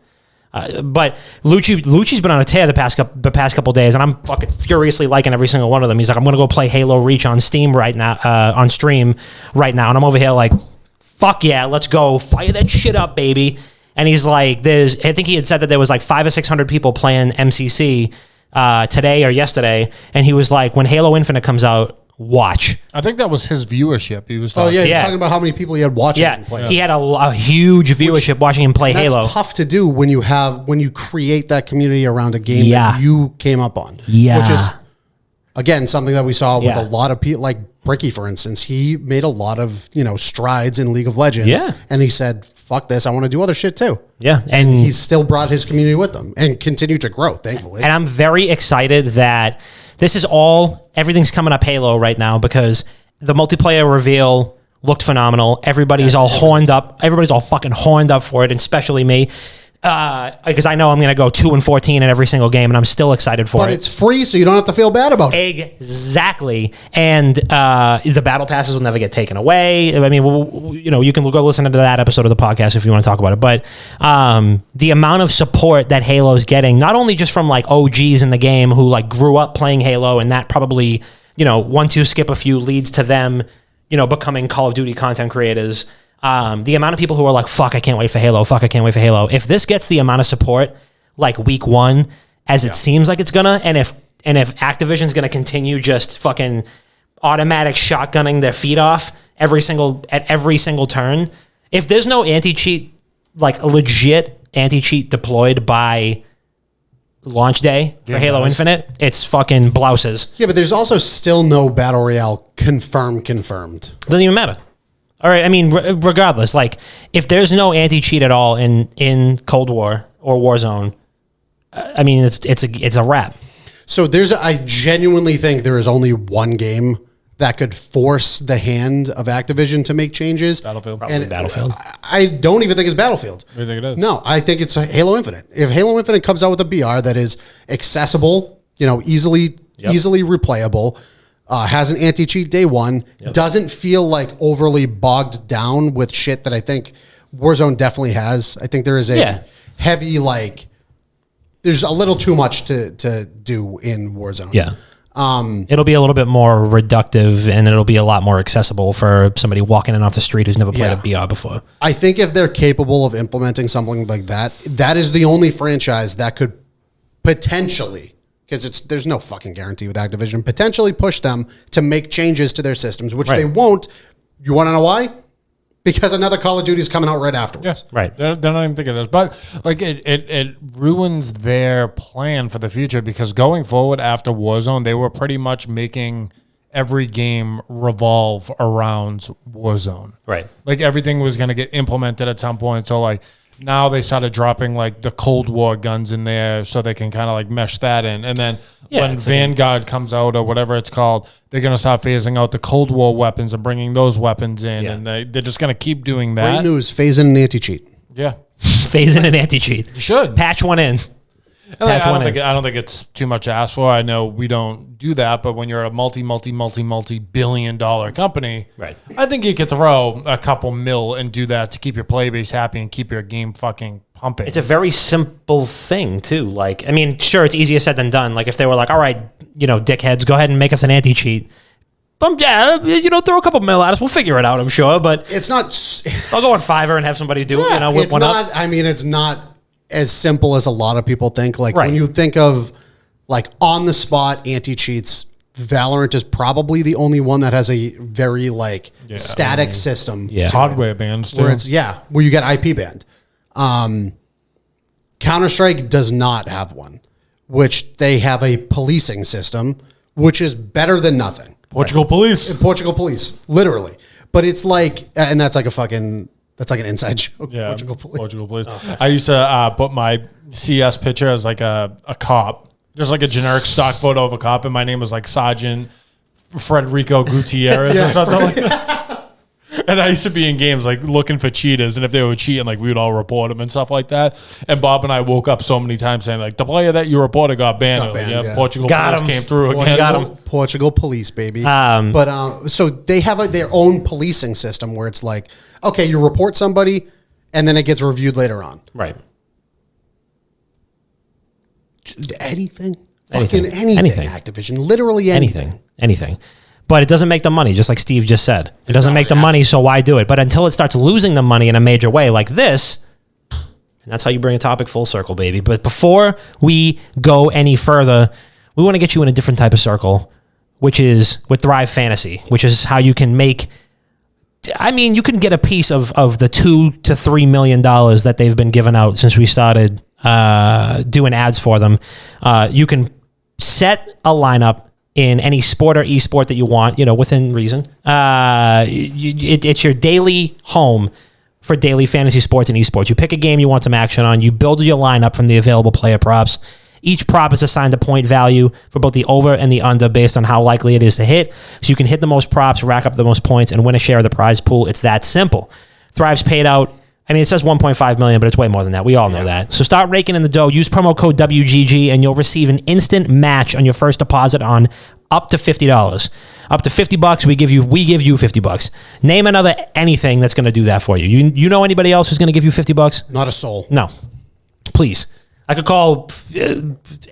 But Lucci's been on a tear the past couple days, and I'm fucking furiously liking every single one of them. He's like, I'm gonna go play Halo Reach on Steam right now, on stream right now, and I'm over here like, fuck yeah, let's go fire that shit up, baby. And he's like, I think he had said that there was like 500 or 600 people playing MCC today or yesterday, and he was like, when Halo Infinite comes out, watch. I think that was his viewership. He was talking. Oh yeah, he's talking about how many people he had watching him play. He had a huge viewership watching him play Halo. That's tough to do when you create that community around a game that you came up on. Yeah. Which is, again, something that we saw with a lot of people, like Bricky, for instance. He made a lot of, strides in League of Legends. Yeah. And he said, fuck this, I want to do other shit too. Yeah. And he's still brought his community with him and continued to grow, thankfully. And I'm very excited that this is everything's coming up Halo right now because the multiplayer reveal looked phenomenal. Everybody's all horned up. Everybody's all fucking horned up for it, and especially me. Because I know I'm going to go 2-14 in every single game, and I'm still excited for it. But it's free, so you don't have to feel bad about it. Exactly. And the battle passes will never get taken away. I mean, you can go listen to that episode of the podcast if you want to talk about it. But the amount of support that Halo is getting, not only just from like OGs in the game who like grew up playing Halo, and that probably, 1-2 skip a few leads to them, becoming Call of Duty content creators. The amount of people who are like, fuck, I can't wait for Halo. Fuck, I can't wait for Halo. If this gets the amount of support like week one, as it seems like it's gonna, and if Activision's gonna continue just fucking automatic shotgunning their feet off at every single turn, if there's no anti-cheat, like a legit anti-cheat deployed by launch day for Halo Infinite, it's fucking blouses. Yeah, but there's also still no Battle Royale confirmed. Doesn't even matter. All right, I mean, regardless, like if there's no anti-cheat at all in Cold War or Warzone, I mean, it's a wrap. So I genuinely think there is only one game that could force the hand of Activision to make changes. Battlefield. Probably Battlefield. I don't even think it's Battlefield. What do you think it is? No, I think it's Halo Infinite. If Halo Infinite comes out with a BR that is accessible, easily replayable, has an anti-cheat day one, doesn't feel like overly bogged down with shit that I think Warzone definitely has. I think there is a heavy, there's a little too much to do in Warzone. Yeah. It'll be a little bit more reductive, and it'll be a lot more accessible for somebody walking in off the street who's never played a BR before. I think if they're capable of implementing something like that, that is the only franchise that could potentially, because there's no fucking guarantee with Activision, potentially push them to make changes to their systems, which they won't. You want to know why? Because another Call of Duty is coming out right afterwards. Yes, right. They're not even thinking of this, but it ruins their plan for the future because going forward after Warzone, they were pretty much making every game revolve around Warzone. Right. Like everything was going to get implemented at some point. So now they started dropping the Cold War guns in there so they can kind of mesh that in. And then when Vanguard comes out or whatever it's called, they're going to start phasing out the Cold War weapons and bringing those weapons in. And they're just going to keep doing that. Great news, phase in an anti-cheat. Yeah. Phase in an anti-cheat. You should. Patch one in. I don't think it's too much to ask for. I know we don't do that, but when you're a multi-billion-dollar company, right? I think you could throw a couple mil and do that to keep your play base happy and keep your game fucking pumping. It's a very simple thing too. Sure, it's easier said than done. If they were all right, dickheads, go ahead and make us an anti-cheat. Throw a couple mil at us. We'll figure it out, I'm sure. But it's not. I'll go on Fiverr and have somebody do it. Whip it's one not. up. I mean, it's not as simple as a lot of people think. Like Right. when you think of like on the spot anti-cheats, Valorant is probably the only one that has a very like static system. Yeah. Hardware bans too. Where it's where you get IP banned. Counter-Strike does not have one, which they have a policing system, which is better than nothing. Portugal police. Portugal police, literally. But it's like, and that's like an inside joke. Yeah, Portugal police. police. I used to put my CS picture as like a cop, just like a generic stock photo of a cop, and my name was like Sergeant Frederico Gutierrez or something like that. And I used to be in games like looking for cheaters, and if they were cheating, like we would all report them and stuff like that. And Bob and I woke up so many times saying like the player that you reported got banned. Portugal Got police him. came through again. Got him. Portugal police, baby. So they have their own policing system where it's like, okay, you report somebody, and then it gets reviewed later on. Right. Anything. Anything. Fucking anything. Activision, literally anything. Anything. But it doesn't make the money, just like Steve just said. It doesn't make the money, so why do it? But until it starts losing the money in a major way like this, and that's how you bring a topic full circle, baby. But before we go any further, we want to get you in a different type of circle, which is with Thrive Fantasy, which is how you can make... I mean, you can get a piece of the $2 to $3 million that they've been giving out since we started doing ads for them. You can set a lineup in any sport or esport that you want, within reason. It's your daily home for daily fantasy sports and esports. You pick a game you want some action on. You build your lineup from the available player props. Each prop is assigned a point value for both the over and the under based on how likely it is to hit. So you can hit the most props, rack up the most points, and win a share of the prize pool. It's that simple. Thrive's paid out. I mean, it says 1.5 million, but it's way more than that. We all know that. So start raking in the dough. Use promo code WGG, and you'll receive an instant match on your first deposit on up to $50. Up to $50, we give you $50. Name another anything that's going to do that for you. You know anybody else who's going to give you $50? Not a soul. No. Please. I could call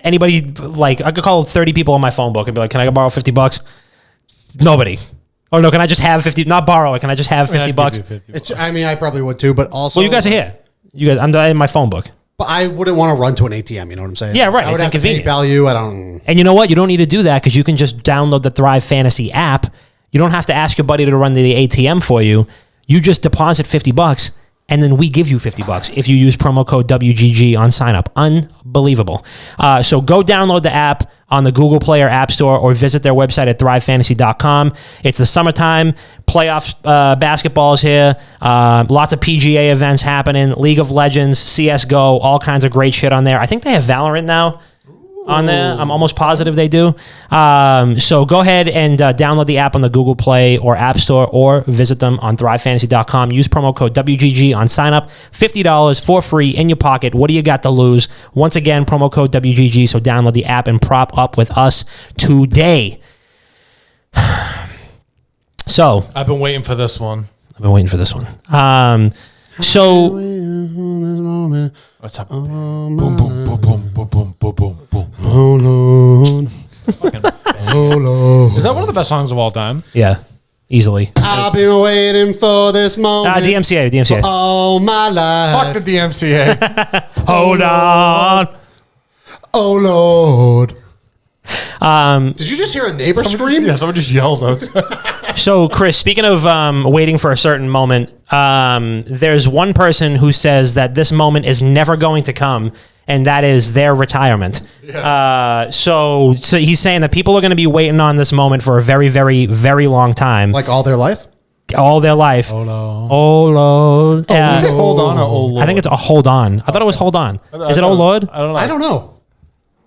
anybody, like, I could call 30 people on my phone book and be like, can I borrow $50? Nobody. Oh, no, can I just have 50? Not borrow it. Can I just have $50? I probably would too, but also... Well, you guys are here. I'm in my phone book. But I wouldn't want to run to an ATM, you know what I'm saying? Yeah, right. I would It's have inconvenient. to pay value. I don't... And you know what? You don't need to do that because you can just download the Thrive Fantasy app. You don't have to ask your buddy to run the ATM for you. You just deposit $50 and then we give you $50 if you use promo code WGG on sign up. Unbelievable. So go download the app on the Google Play or App Store or visit their website at thrivefantasy.com. It's the summertime. Playoffs basketball is here. Lots of PGA events happening. League of Legends, CSGO, all kinds of great shit on there. I think they have Valorant now on there. I'm almost positive they do. So go ahead and download the app on the Google Play or App Store or visit them on thrivefantasy.com. Use promo code WGG on sign up. $50 for free in your pocket. What do you got to lose? Once again, promo code WGG. So download the app and prop up with us today. So I've been waiting for this one. I've been waiting for this one. So What's up? Boom, boom, boom, boom, boom, boom, boom, boom, boom. Oh, Lord. Oh, Lord. Is that one of the best songs of all time? yeah, easily. I've been waiting for this moment DMCA. all my life. Fuck the DMCA. Hold on. Oh, Lord. Did you just hear a neighbor scream? Yeah, someone just yelled out. So, Chris, speaking of waiting for a certain moment, there's one person who says that this moment is never going to come, and that is their retirement. Yeah. So he's saying that people are going to be waiting on this moment for a very, very, very long time. Like all their life? All their life. Oh, no. Oh, Lord. Is it hold on or oh, Lord? I think it's a hold on. I thought it was hold on. Is it oh, Lord? I don't know. I don't know.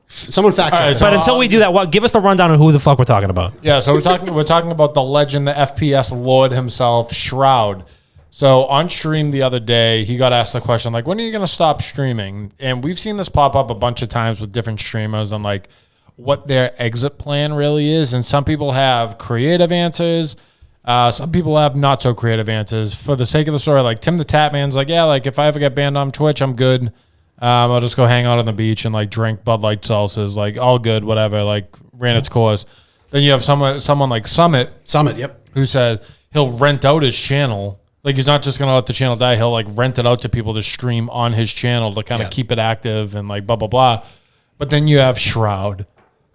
Someone fact check. All right, that. so But until we do that, give us the rundown on who the fuck we're talking about. Yeah, so we're talking about the legend, the FPS Lord himself, Shroud. So on stream the other day, he got asked the question, like, when are you going to stop streaming? And we've seen this pop up a bunch of times with different streamers on, like, what their exit plan really is. And some people have creative answers. Some people have not so creative answers. For the sake of the story, like, Tim the Tatman's like, yeah, like, if I ever get banned on Twitch, I'm good. I'll just go hang out on the beach and like drink Bud Light seltzers, like all good, whatever, like ran its course. Then you have someone like Summit, yep. who says he'll rent out his channel Like, he's not just going to let the channel die. He'll, like, rent it out to people to stream on his channel to kind of keep it active and, like, blah, blah, blah. But then you have Shroud,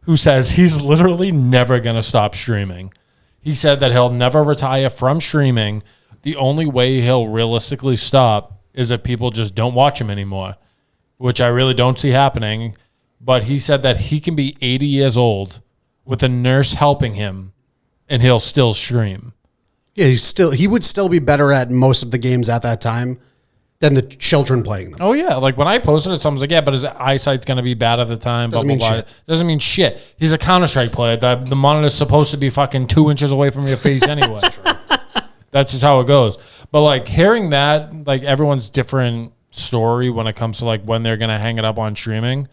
who says he's literally never going to stop streaming. He said that he'll never retire from streaming. The only way he'll realistically stop is if people just don't watch him anymore, which I really don't see happening. But he said that he can be 80 years old with a nurse helping him, and he'll still stream. Yeah, he would still be better at most of the games at that time than the children playing them. Oh, yeah. Like, when I posted it, someone's like, yeah, but his eyesight's going to be bad at the time. Doesn't blah, mean blah, blah. shit. Doesn't mean shit. He's a Counter-Strike player. The monitor's supposed to be fucking 2 inches away from your face anyway. That's just how it goes. But, like, hearing that, like, everyone's different story when it comes to, like, when they're going to hang it up on streaming,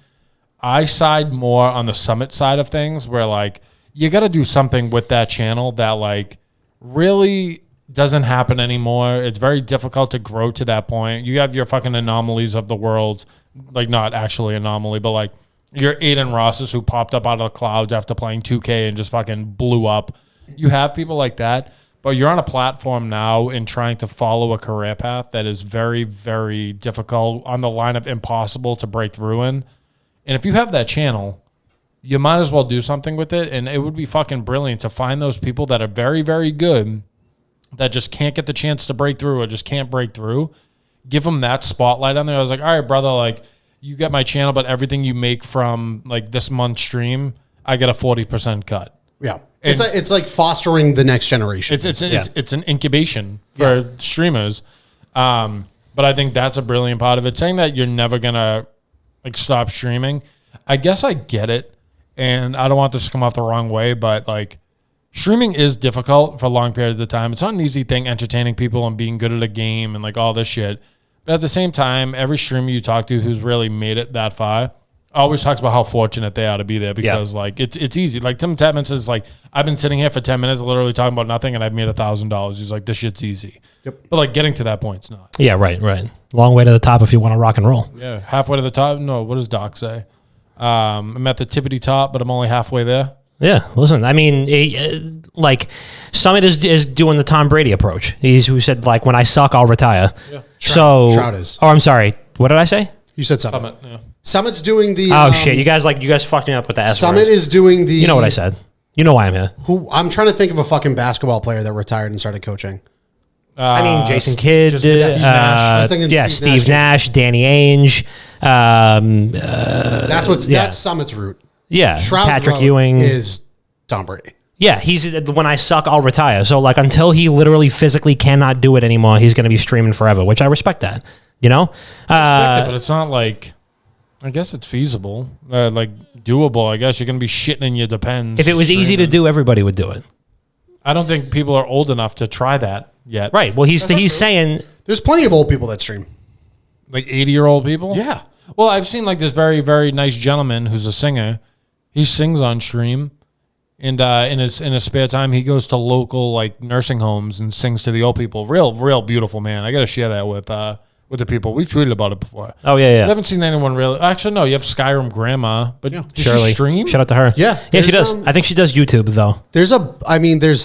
I side more on the Summit side of things where, like, you got to do something with that channel that, like, really doesn't happen anymore. It's very difficult to grow to that point. You have your fucking anomalies of the world, like, not actually anomaly, but, like, your Aiden Rosses who popped up out of the clouds after playing 2K and just fucking blew up. You have people like that, but you're on a platform now and trying to follow a career path that is very, very difficult, on the line of impossible to break through in. And if you have that channel, you might as well do something with it. And it would be fucking brilliant to find those people that are very, very good that just can't get the chance to break through or just can't break through. Give them that spotlight on there. I was like, all right, brother, like, you get my channel, but everything you make from, like, this month's stream, I get a 40% cut. Yeah. It's like fostering the next generation. It's an incubation for streamers. But I think that's a brilliant part of it. Saying that you're never going to, like, stop streaming, I guess I get it. And I don't want this to come off the wrong way, but, like, streaming is difficult for long periods of time. It's not an easy thing entertaining people and being good at a game and, like, all this shit. But at the same time, every streamer you talk to who's really made it that far always talks about how fortunate they are to be there because, like, it's easy. Like, Tim Tatman says, like, I've been sitting here for 10 minutes literally talking about nothing and I've made $1,000. He's like, this shit's easy. Yep. But, like, getting to that point's not. Yeah, right. Long way to the top if you want to rock and roll. Yeah, halfway to the top. No, what does Doc say? I'm at the tippity top, but I'm only halfway there. Yeah, listen, I mean, like, Summit is doing the Tom Brady approach. He's who said, like, when I suck, I'll retire. Yeah. Shroud is. Oh, I'm sorry. What did I say? You said Summit. Yeah. Summit's doing the... Oh, shit. You guys fucked me up with the S Summit words. is doing the... You know what I said. You know why I'm here. I'm trying to think of a fucking basketball player that retired and started coaching. I mean, Jason Kidd, Steve Nash, Danny Ainge. That's Summit's route. Yeah, Shroud's Patrick route Ewing is Tom Brady. Yeah, he's when I suck, I'll retire. So, like, until he literally physically cannot do it anymore, he's going to be streaming forever, which I respect that. You know, I respect it, but it's not like. I guess it's feasible, like doable. I guess you're going to be shitting in your Depends. If it was easy to do, everybody would do it. I don't think people are old enough to try that yet. Right. Well, he's saying there's plenty of old people that stream, like 80-year-old people. Yeah. Well, I've seen like this very, very nice gentleman who's a singer. He sings on stream, and in his spare time, he goes to local like nursing homes and sings to the old people. Real beautiful man. I got to share that with the people. We've tweeted about it before. Oh, yeah. I haven't seen anyone really. Actually, no, you have Skyrim Grandma, but does Shirley. she stream? Shout out to her. Yeah. She does. I think she does YouTube, though. There's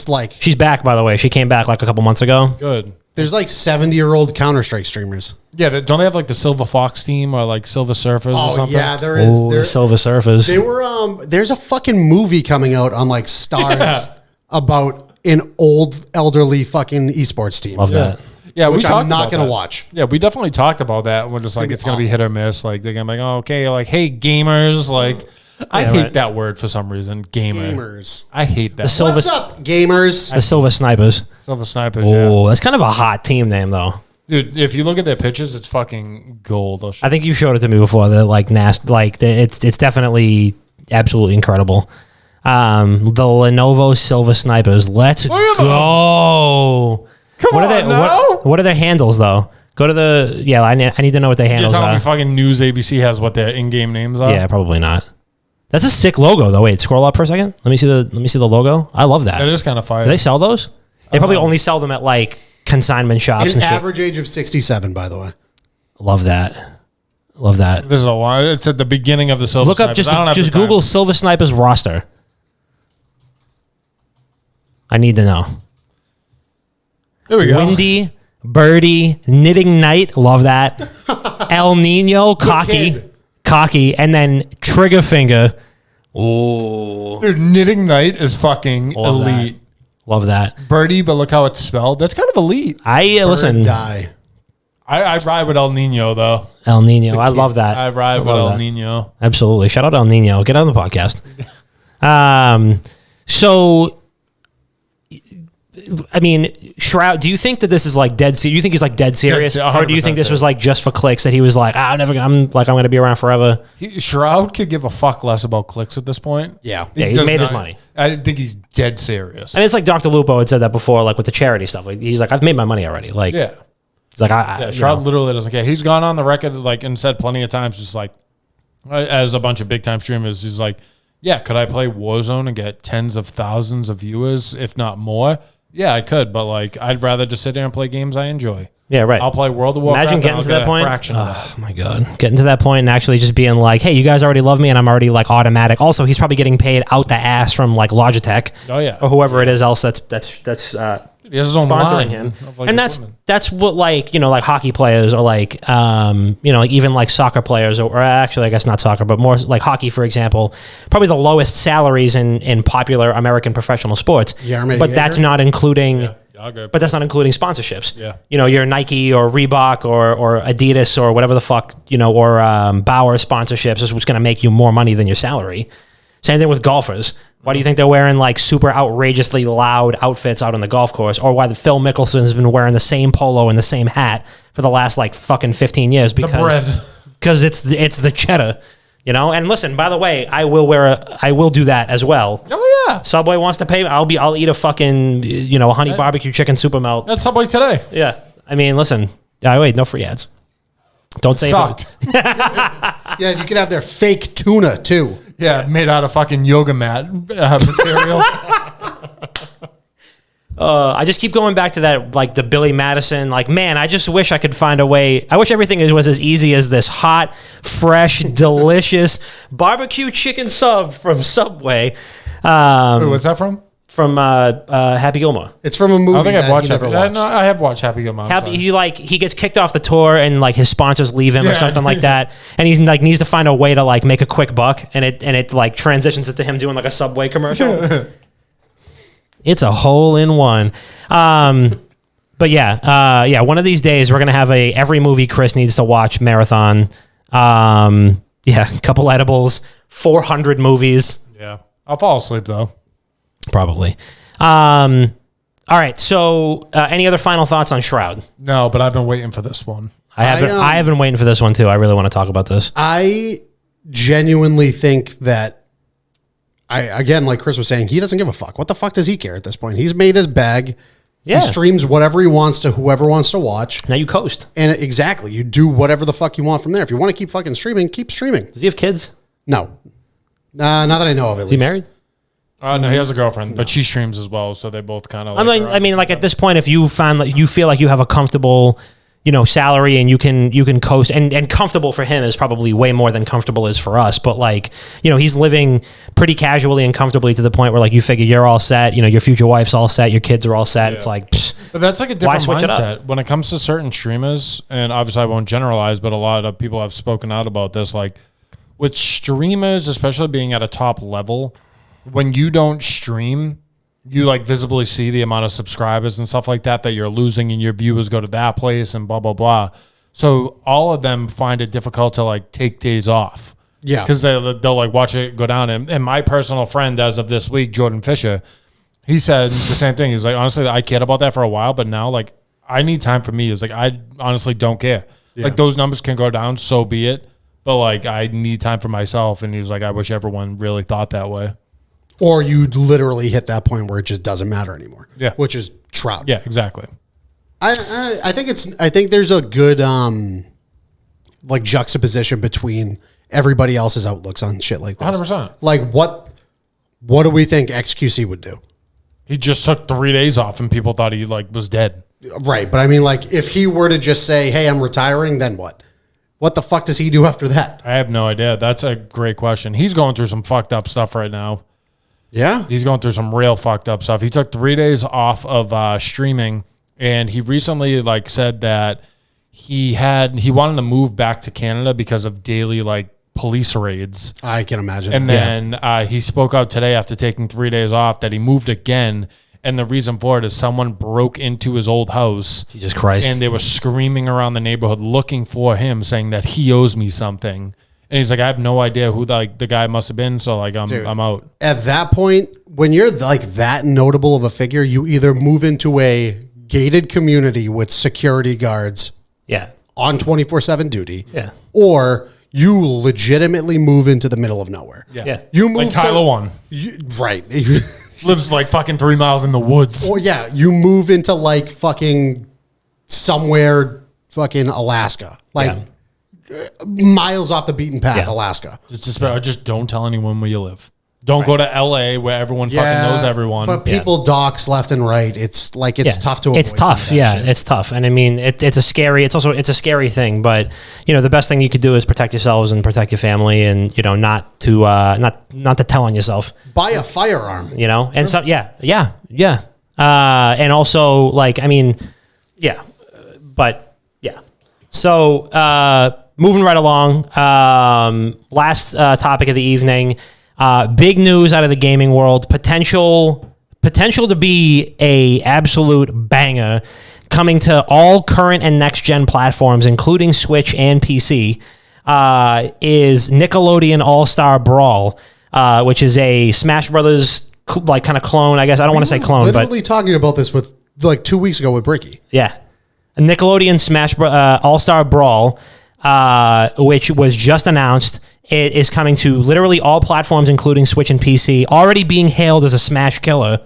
like... She's back, by the way. She came back like a couple months ago. Good. There's like 70-year-old Counter-Strike streamers. Yeah, don't they have like the Silver Fox team or like Silver Surfers or something? Yeah, there is. The Silver Surfers. They were, there's a fucking movie coming out on like Stars about an old, elderly fucking esports team. Love that. Yeah, which I'm not going to watch. Yeah, we definitely talked about that. We're just like, it's going to be hit or miss. Like, they're going to be like, oh, okay, like, hey, gamers. Like, I hate that word for some reason. Gamers. I hate that. What's up, gamers? The Silver Snipers. Silver Snipers, Oh, that's kind of a hot team name, though. Dude, if you look at their pictures, it's fucking gold. I think you showed it to me before. They're like nasty. Like, it's definitely absolutely incredible. The Lenovo Silver Snipers. Let's go. What are their handles, though? Go to the... Yeah, I need to know what their handles You're telling are. me fucking News ABC has what their in-game names are? Yeah, probably not. That's a sick logo, though. Wait, scroll up for a second. Let me see the logo. I love that. That is kind of fire. Do they sell those? They probably only sell them at, like, consignment shops An and shit. average age of 67, by the way. Love that. Love that. There's a lot. It's at the beginning of the Silver Look up, Snipers. just Google Silver Snipers roster. I need to know. There we go. Windy, Birdie, Knitting Night, love that. El Nino, kid. cocky, and then Trigger Finger. Ooh, Dude, Knitting Night is fucking Love that. elite. Love that. Birdie, but look how it's spelled. That's kind of elite. Listen, Die. I ride with El Nino, though. El Nino, I love that. I ride with love El that. Nino. Absolutely. Shout out El Nino. Get on the podcast. So, I mean, Shroud, do you think that this is like dead serious? Do you think he's like dead serious? Or do you think this was like just for clicks that he was like, I'm going to be around forever? Shroud could give a fuck less about clicks at this point. Yeah. Yeah, he's does made his money. I think he's dead serious. And it's like Dr. Lupo had said that before, like with the charity stuff. Like he's like, I've made my money already. Like, Yeah. he's like, Shroud literally doesn't care. He's gone on the record like and said plenty of times, just like as a bunch of big time streamers, he's like, yeah, could I play Warzone and get tens of thousands of viewers, if not more? Yeah, I could, but like I'd rather just sit there and play games I enjoy. Yeah, right. I'll play World of Warcraft. Imagine getting to that point. Oh My God, getting to that point and actually just being like, "Hey, you guys already love me, and I'm already like automatic." Also, he's probably getting paid out the ass from like Logitech, Oh, yeah. or whoever it is else that's He has his own sponsoring line him, of, like, and equipment. that's what like like hockey players or like like even like soccer players or actually I guess not soccer but more like hockey for example, probably the lowest salaries in popular American professional sports. Yarmouth But that's Yager? not including. Okay. But that's not including sponsorships. Yeah. Your Nike or Reebok or Adidas or whatever the fuck, or Bauer sponsorships is what's going to make you more money than your salary. Same thing with golfers. Why do you think they're wearing like super outrageously loud outfits out on the golf course? Or why the Phil Mickelson has been wearing the same polo and the same hat for the last like fucking 15 years? Because it's the cheddar. And listen, by the way, I will do that as well. Oh yeah. Subway wants to pay. I'll eat a fucking honey barbecue chicken super melt. That's Subway today. Yeah. I mean, listen. Wait, no free ads. Don't say Sucked. Yeah, you could have their fake tuna too. Yeah, made out of fucking yoga mat material. I just keep going back to that, like the Billy Madison. Like, man, I just wish I could find a way. I wish everything was as easy as this hot, fresh, delicious barbecue chicken sub from Subway. Wait, what's that from? From Happy Gilmore. It's from a movie I think I've watched never Happy. watched. No, I have watched Happy Gilmore. He gets kicked off the tour and like his sponsors leave him or Yeah. something like that, and he's like needs to find a way to like make a quick buck, and it like transitions it to him doing like a Subway commercial. It's a hole in one. But yeah, one of these days we're gonna have a every movie Chris needs to watch marathon. A couple edibles, 400 movies. Yeah, I'll fall asleep though. Probably. All right. So, any other final thoughts on Shroud? No, but I've been waiting for this one. I have been waiting for this one too. I really want to talk about this. I genuinely think that again, like Chris was saying, he doesn't give a fuck. What the fuck does he care at this point? He's made his bag. Yeah. He streams whatever he wants to whoever wants to watch. Now you coast. And exactly, you do whatever the fuck you want from there. If you want to keep fucking streaming, keep streaming. Does he have kids? No. Not that I know of, at Is he least. married? No, he has a girlfriend, but she streams as well, so they both kind of. I mean, like at this point, if you find like you feel like you have a comfortable, salary and you can coast and comfortable for him is probably way more than comfortable is for us. But like, he's living pretty casually and comfortably to the point where like you figure you're all set, your future wife's all set, your kids are all set. Yeah. It's like, but that's like a different switch it up? mindset when it comes to certain streamers. And obviously I won't generalize, but a lot of people have spoken out about this. Like with streamers, especially being at a top level, when you don't stream, you like visibly see the amount of subscribers and stuff like that you're losing, and your viewers go to that place and blah, blah, blah. So all of them find it difficult to like take days off. Yeah. Because they'll like watch it go down. And my personal friend as of this week, Jordan Fisher, he said the same thing. He's like, honestly, I cared about that for a while, but now like I need time for me. He's like, I honestly don't care. Yeah. Like those numbers can go down, so be it. But like I need time for myself. And he was like, I wish everyone really thought that way. Or you literally hit that point where it just doesn't matter anymore. Yeah. Which is Shroud. Yeah, exactly. I think there's a good like juxtaposition between everybody else's outlooks on shit like this. 100%. Like what do we think XQC would do? He just took 3 days off and people thought he like was dead. Right. But I mean, like if he were to just say, hey, I'm retiring, then what? What the fuck does he do after that? I have no idea. That's a great question. He's going through some fucked up stuff right now. Yeah. He's going through some real fucked up stuff. He took 3 days off of streaming and he recently like said that he wanted to move back to Canada because of daily like police raids. I can imagine. And then he spoke out today after taking 3 days off that he moved again. And the reason for it is someone broke into his old house. Jesus Christ. And they were screaming around the neighborhood looking for him, saying that he owes me something. And he's like, I have no idea who the guy must have been. So like, I'm out. At that point, when you're like that notable of a figure, you either move into a gated community with security guards on 24/7 duty, or you legitimately move into the middle of nowhere. You move like Tyler one. Right. Lives like fucking 3 miles in the woods. Or you move into like fucking somewhere fucking Alaska. Like miles off the beaten path, Alaska. Just don't tell anyone where you live. Don't go to LA where everyone fucking knows everyone. But people dox left and right. It's like tough to avoid. It's tough. Shit. It's tough. And I mean, it's a scary thing, but you know, the best thing you could do is protect yourselves and protect your family, and you know, not to tell on yourself. Buy a firearm. You know, and so and also like, I mean, so moving right along, last topic of the evening. Big news out of the gaming world. Potential to be a absolute banger coming to all current and next gen platforms, including Switch and PC. Is Nickelodeon All-Star Brawl, which is a Smash Brothers like kind of clone. I guess I don't want to say clone, but literally talking about this with like 2 weeks ago with Bricky. Yeah, a Nickelodeon Smash All-Star Brawl, which was just announced. It is coming to literally all platforms, including Switch and PC, already being hailed as a Smash killer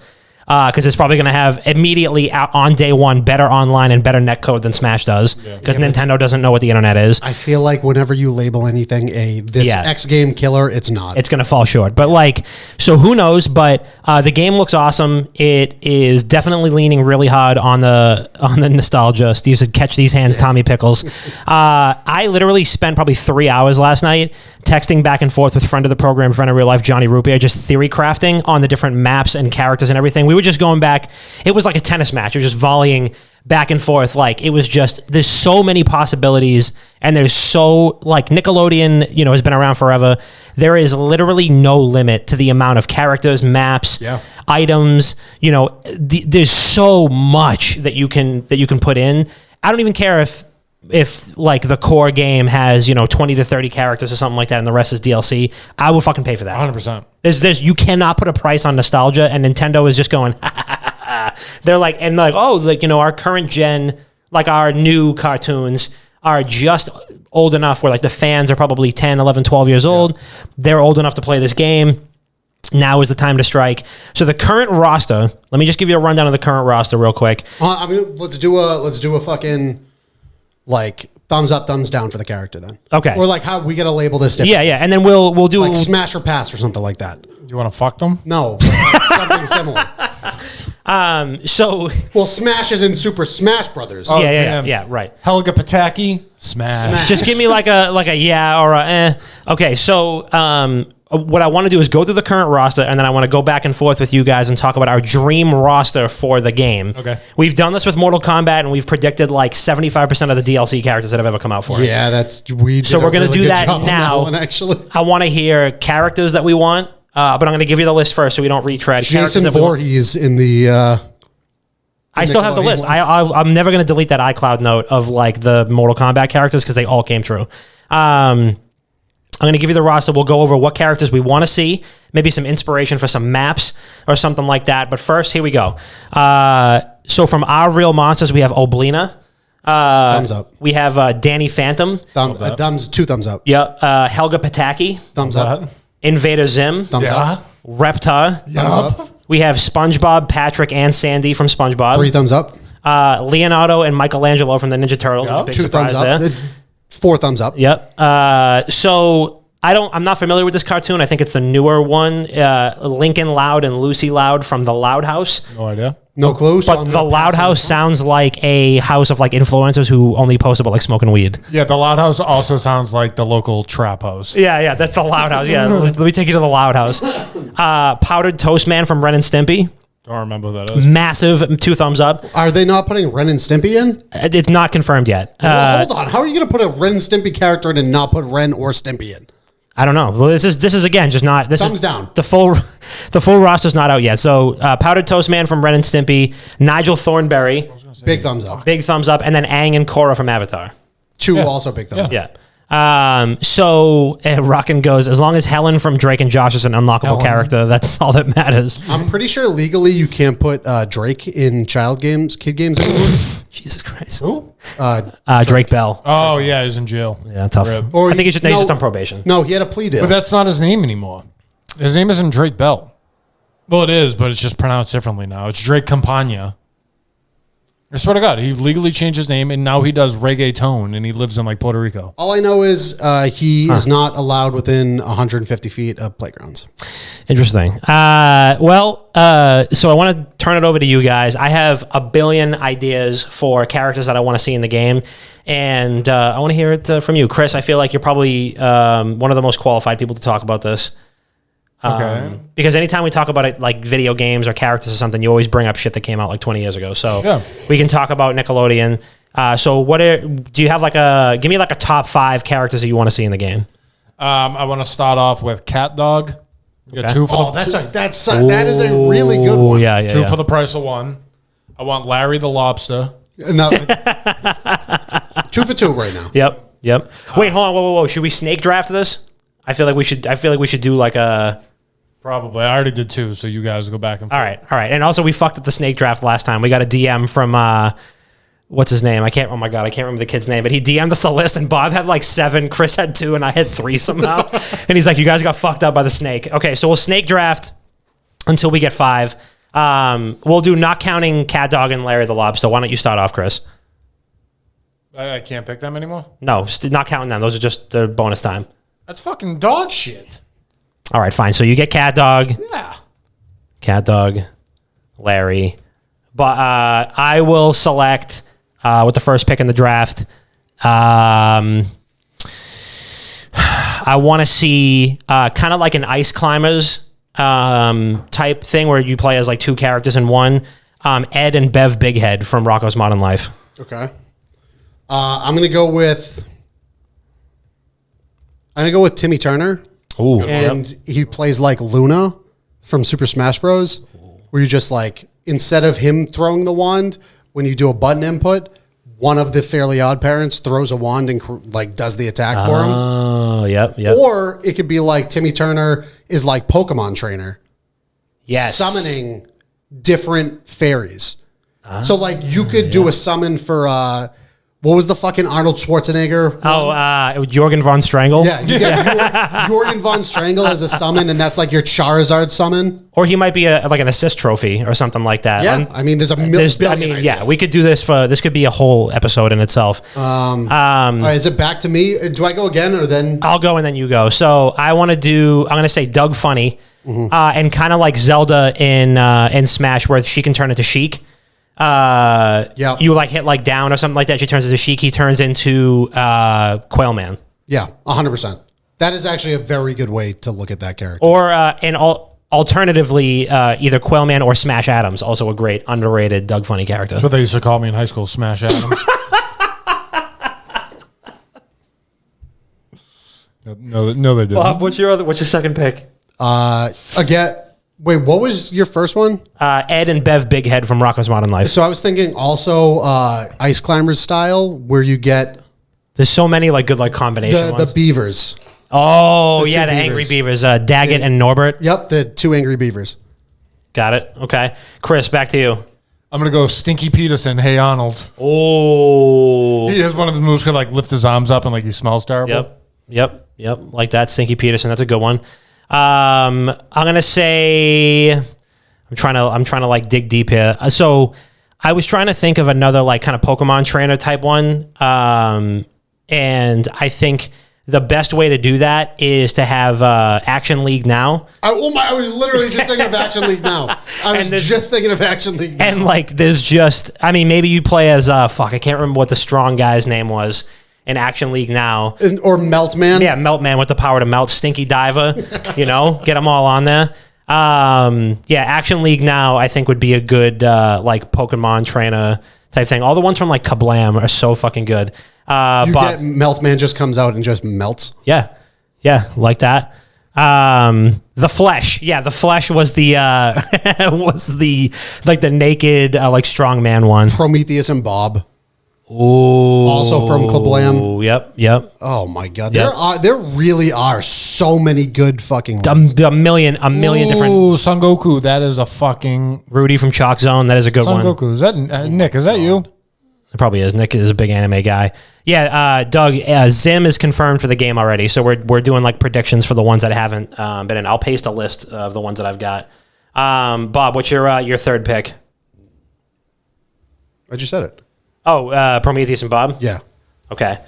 because it's probably going to have immediately out on day one better online and better netcode than Smash does because Nintendo doesn't know what the internet is. I feel like whenever you label anything this X game killer, it's not. It's going to fall short. But like, so who knows? But the game looks awesome. It is definitely leaning really hard on the nostalgia. Steve said, "Catch these hands, Tommy Pickles." I literally spent probably 3 hours last night texting back and forth with friend of the program, friend of real life, Johnny Rupier, just theory crafting on the different maps and characters and everything. We were just going back. It was like a tennis match. It was just volleying back and forth. Like it was just, there's so many possibilities, and there's so like Nickelodeon, you know, has been around forever. There is literally no limit to the amount of characters, maps, items. You know, there's so much that you can put in. I don't even care if like the core game has, you know, 20 to 30 characters or something like that and the rest is DLC, I will fucking pay for that. 100%. There's you cannot put a price on nostalgia, and Nintendo is just going, they're like, and like, oh, like, you know, our current gen, like our new cartoons are just old enough where like the fans are probably 10, 11, 12 years old. They're old enough to play this game. Now is the time to strike. So the current roster, let me just give you a rundown of the current roster real quick. I mean, let's do a fucking like thumbs up, thumbs down for the character then. Okay. Or like how we got to label this different. Yeah. And then we'll do like smash or pass or something like that. You want to fuck them? No, but like something similar. So Smash is in Super Smash Brothers. Oh, yeah, right. Helga Pataki, smash. Just give me like a yeah or a eh. Okay, so what I want to do is go through the current roster, and then I want to go back and forth with you guys and talk about our dream roster for the game. Okay. We've done this with Mortal Kombat, and we've predicted like 75% of the DLC characters that have ever come out for it. Yeah, so we're going to do that now. That one, actually. I want to hear characters that we want, but I'm going to give you the list first so we don't retread. Jason Voorhees in the... I still have the list. I'm never going to delete that iCloud note of like the Mortal Kombat characters because they all came true. I'm going to give you the roster. We'll go over what characters we want to see, maybe some inspiration for some maps or something like that. But first, here we go. So from our real monsters, we have Oblina. Thumbs up. We have Danny Phantom. Two thumbs up. Yep. Helga Pataki. Thumbs up. Invader Zim. Thumbs up. Reptar. Thumbs up. We have SpongeBob, Patrick, and Sandy from SpongeBob. 3 thumbs up. Leonardo and Michelangelo from the Ninja Turtles. Yep. 2 thumbs up. There. 4 thumbs up. Yep. So I'm not familiar with this cartoon. I think it's the newer one. Lincoln Loud and Lucy Loud from the Loud House. No idea. No clue. But the Loud House sounds like a house of like influencers who only post about like smoking weed. Yeah, the Loud House also sounds like the local trap house. Yeah, that's the Loud House. Yeah, let me take you to the Loud House. Powdered Toast Man from Ren and Stimpy. Don't remember who that is. Massive 2 thumbs up. Are they not putting Ren and Stimpy in? It's not confirmed yet. Well, hold on. How are you going to put a Ren and Stimpy character in and not put Ren or Stimpy in? I don't know. Well, this is again just not. This Thumbs is down. The full roster's not out yet. So Powdered Toast Man from Ren and Stimpy, Nigel Thornberry, Big thumbs up. big thumbs up, and then Aang and Korra from Avatar. 2 also big thumbs up. Yeah. So Rockin' goes, as long as Helen from Drake and Josh is an unlockable character, that's all that matters. I'm pretty sure legally you can't put Drake in kid games anymore. Jesus Christ. Who? Drake Bell. Oh, yeah, he's in jail. Yeah, tough. Or I think he's just on probation. No, he had a plea deal. But that's not his name anymore. His name isn't Drake Bell. Well, it is, but it's just pronounced differently now. It's Drake Campagna. I swear to God, he legally changed his name, and now he does reggaeton, and he lives in, like, Puerto Rico. All I know is he is not allowed within 150 feet of playgrounds. Interesting. So I want to turn it over to you guys. I have a billion ideas for characters that I want to see in the game, and I want to hear it from you. Chris, I feel like you're probably one of the most qualified people to talk about this. Okay. Because anytime we talk about it, like video games or characters or something, you always bring up shit that came out like 20 years ago. So we can talk about Nickelodeon. So do you have give me like a top 5 characters that you want to see in the game? I want to start off with Cat Dog. We got 2 for That is a really good one. Yeah, 2 for the price of 1. I want Larry the Lobster. No, 2 for 2 right now. Yep. Wait, hold on. Whoa. Should we snake draft this? I feel like we should do like a. Probably. I already did 2, so you guys go back and forth. All right. And also, we fucked up the snake draft last time. We got a DM from what's his name? Oh my God, I can't remember the kid's name. But he DM'd us the list, and Bob had like 7, Chris had 2, and I had 3 somehow. And he's like, "You guys got fucked up by the snake." Okay, so we'll snake draft until we get 5. We'll do not counting Cat Dog and Larry the Lobster. Why don't you start off, Chris? I can't pick them anymore? No, not counting them. Those are just the bonus time. That's fucking dog shit. All right, fine. So you get Cat Dog. Yeah. Cat Dog, Larry. But I will select with the first pick in the draft. I want to see kind of like an Ice Climbers type thing where you play as like 2 characters in one. Ed and Bev Bighead from Rocko's Modern Life. Okay. I'm going to go with Timmy Turner. Ooh. And he plays like Luna from Super Smash Bros. Where you just like, instead of him throwing the wand, when you do a button input, one of the Fairly Odd Parents throws a wand and like does the attack for him. Oh, yep. Or it could be like Timmy Turner is like Pokemon trainer. Yes. Summoning different fairies. So like you could do a summon for what was the fucking Arnold Schwarzenegger one? Oh, Jorgen von Strangle. Yeah, you get Jorgen von Strangle as a summon, and that's like your Charizard summon. Or he might be like an assist trophy or something like that. Yeah, I mean, there's a billion ideas. we could do this this could be a whole episode in itself. All right, is it back to me? Do I go again or then? I'll go and then you go. So I'm going to say Doug Funny, and kind of like Zelda in Smash, where she can turn into Sheik. You like hit like down or something like that. She turns into Sheik. He turns into Quail Man. Yeah, 100%. That is actually a very good way to look at that character. Or alternatively, either Quail Man or Smash Adams, also a great underrated Doug Funny character. That's what they used to call me in high school, Smash Adams. No, they didn't. Bob, what's your second pick? Again. Wait, what was your first one? Ed and Bev Bighead from Rocko's Modern Life. So I was thinking also Ice Climbers style, where you get There's so many like good like combination ones. the beavers. Oh, The yeah, two the angry beavers. beavers, Daggett and Norbert. Yep, the 2 angry beavers. Got it. Okay. Chris, back to you. I'm going to go Stinky Peterson, Hey Arnold. Oh. He has one of the moves could like lift his arms up and like he smells terrible. Yep. Like that, Stinky Peterson. That's a good one. I'm gonna say I'm trying to like dig deep here. So I was trying to think of another like kind of Pokemon trainer type one. And I think the best way to do that is to have Action League Now. I was literally just thinking of Action League Now. I was just thinking of Action League Now. And like there's just maybe you play as I can't remember what the strong guy's name was. In Action League Now. Or Meltman. Yeah, Meltman with the power to melt. Stinky Diver, get them all on there. Yeah, Action League now I think would be a good like Pokemon trainer type thing. All the ones from like Kablam are so fucking good. Get Meltman just comes out and just melts. Yeah, like that. The Flesh. Yeah, the Flesh was the was the like the naked like strongman one. Prometheus and Bob. Ooh. Also from Kablam. Yep. Oh my god. Yep. There really are so many good fucking ones. A million different. Ooh, Son Goku. That is a fucking Rudy from Chalk Zone. That is a good Son one. Goku. Is that Nick? Is that you? It probably is. Nick is a big anime guy. Yeah, Doug, Zim is confirmed for the game already. So we're doing like predictions for the ones that haven't been in. I'll paste a list of the ones that I've got. Bob, what's your third pick? I just said it. Oh, Prometheus and Bob? Yeah. Okay.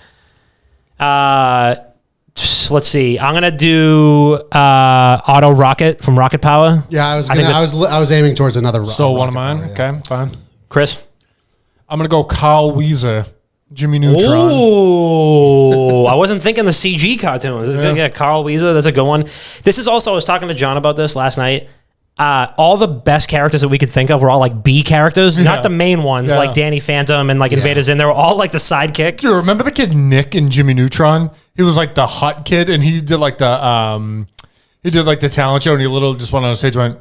Let's see. I'm gonna do Auto Rocket from Rocket Power. Yeah, I was aiming towards another. Still one of Rocket mine. Power, yeah. Okay, fine. Chris? I'm gonna go Carl Weezer, Jimmy Neutron. Ooh, I wasn't thinking the CG cartoons. Yeah, Carl Weezer, that's a good one. This is also, I was talking to John about this last night. All the best characters that we could think of were all like B characters, not the main ones like Danny Phantom and like Invader Zim. They were all like the sidekick. Do you remember the kid Nick in Jimmy Neutron? He was like the hot kid, and he did like the talent show, and he literally just went on stage and went.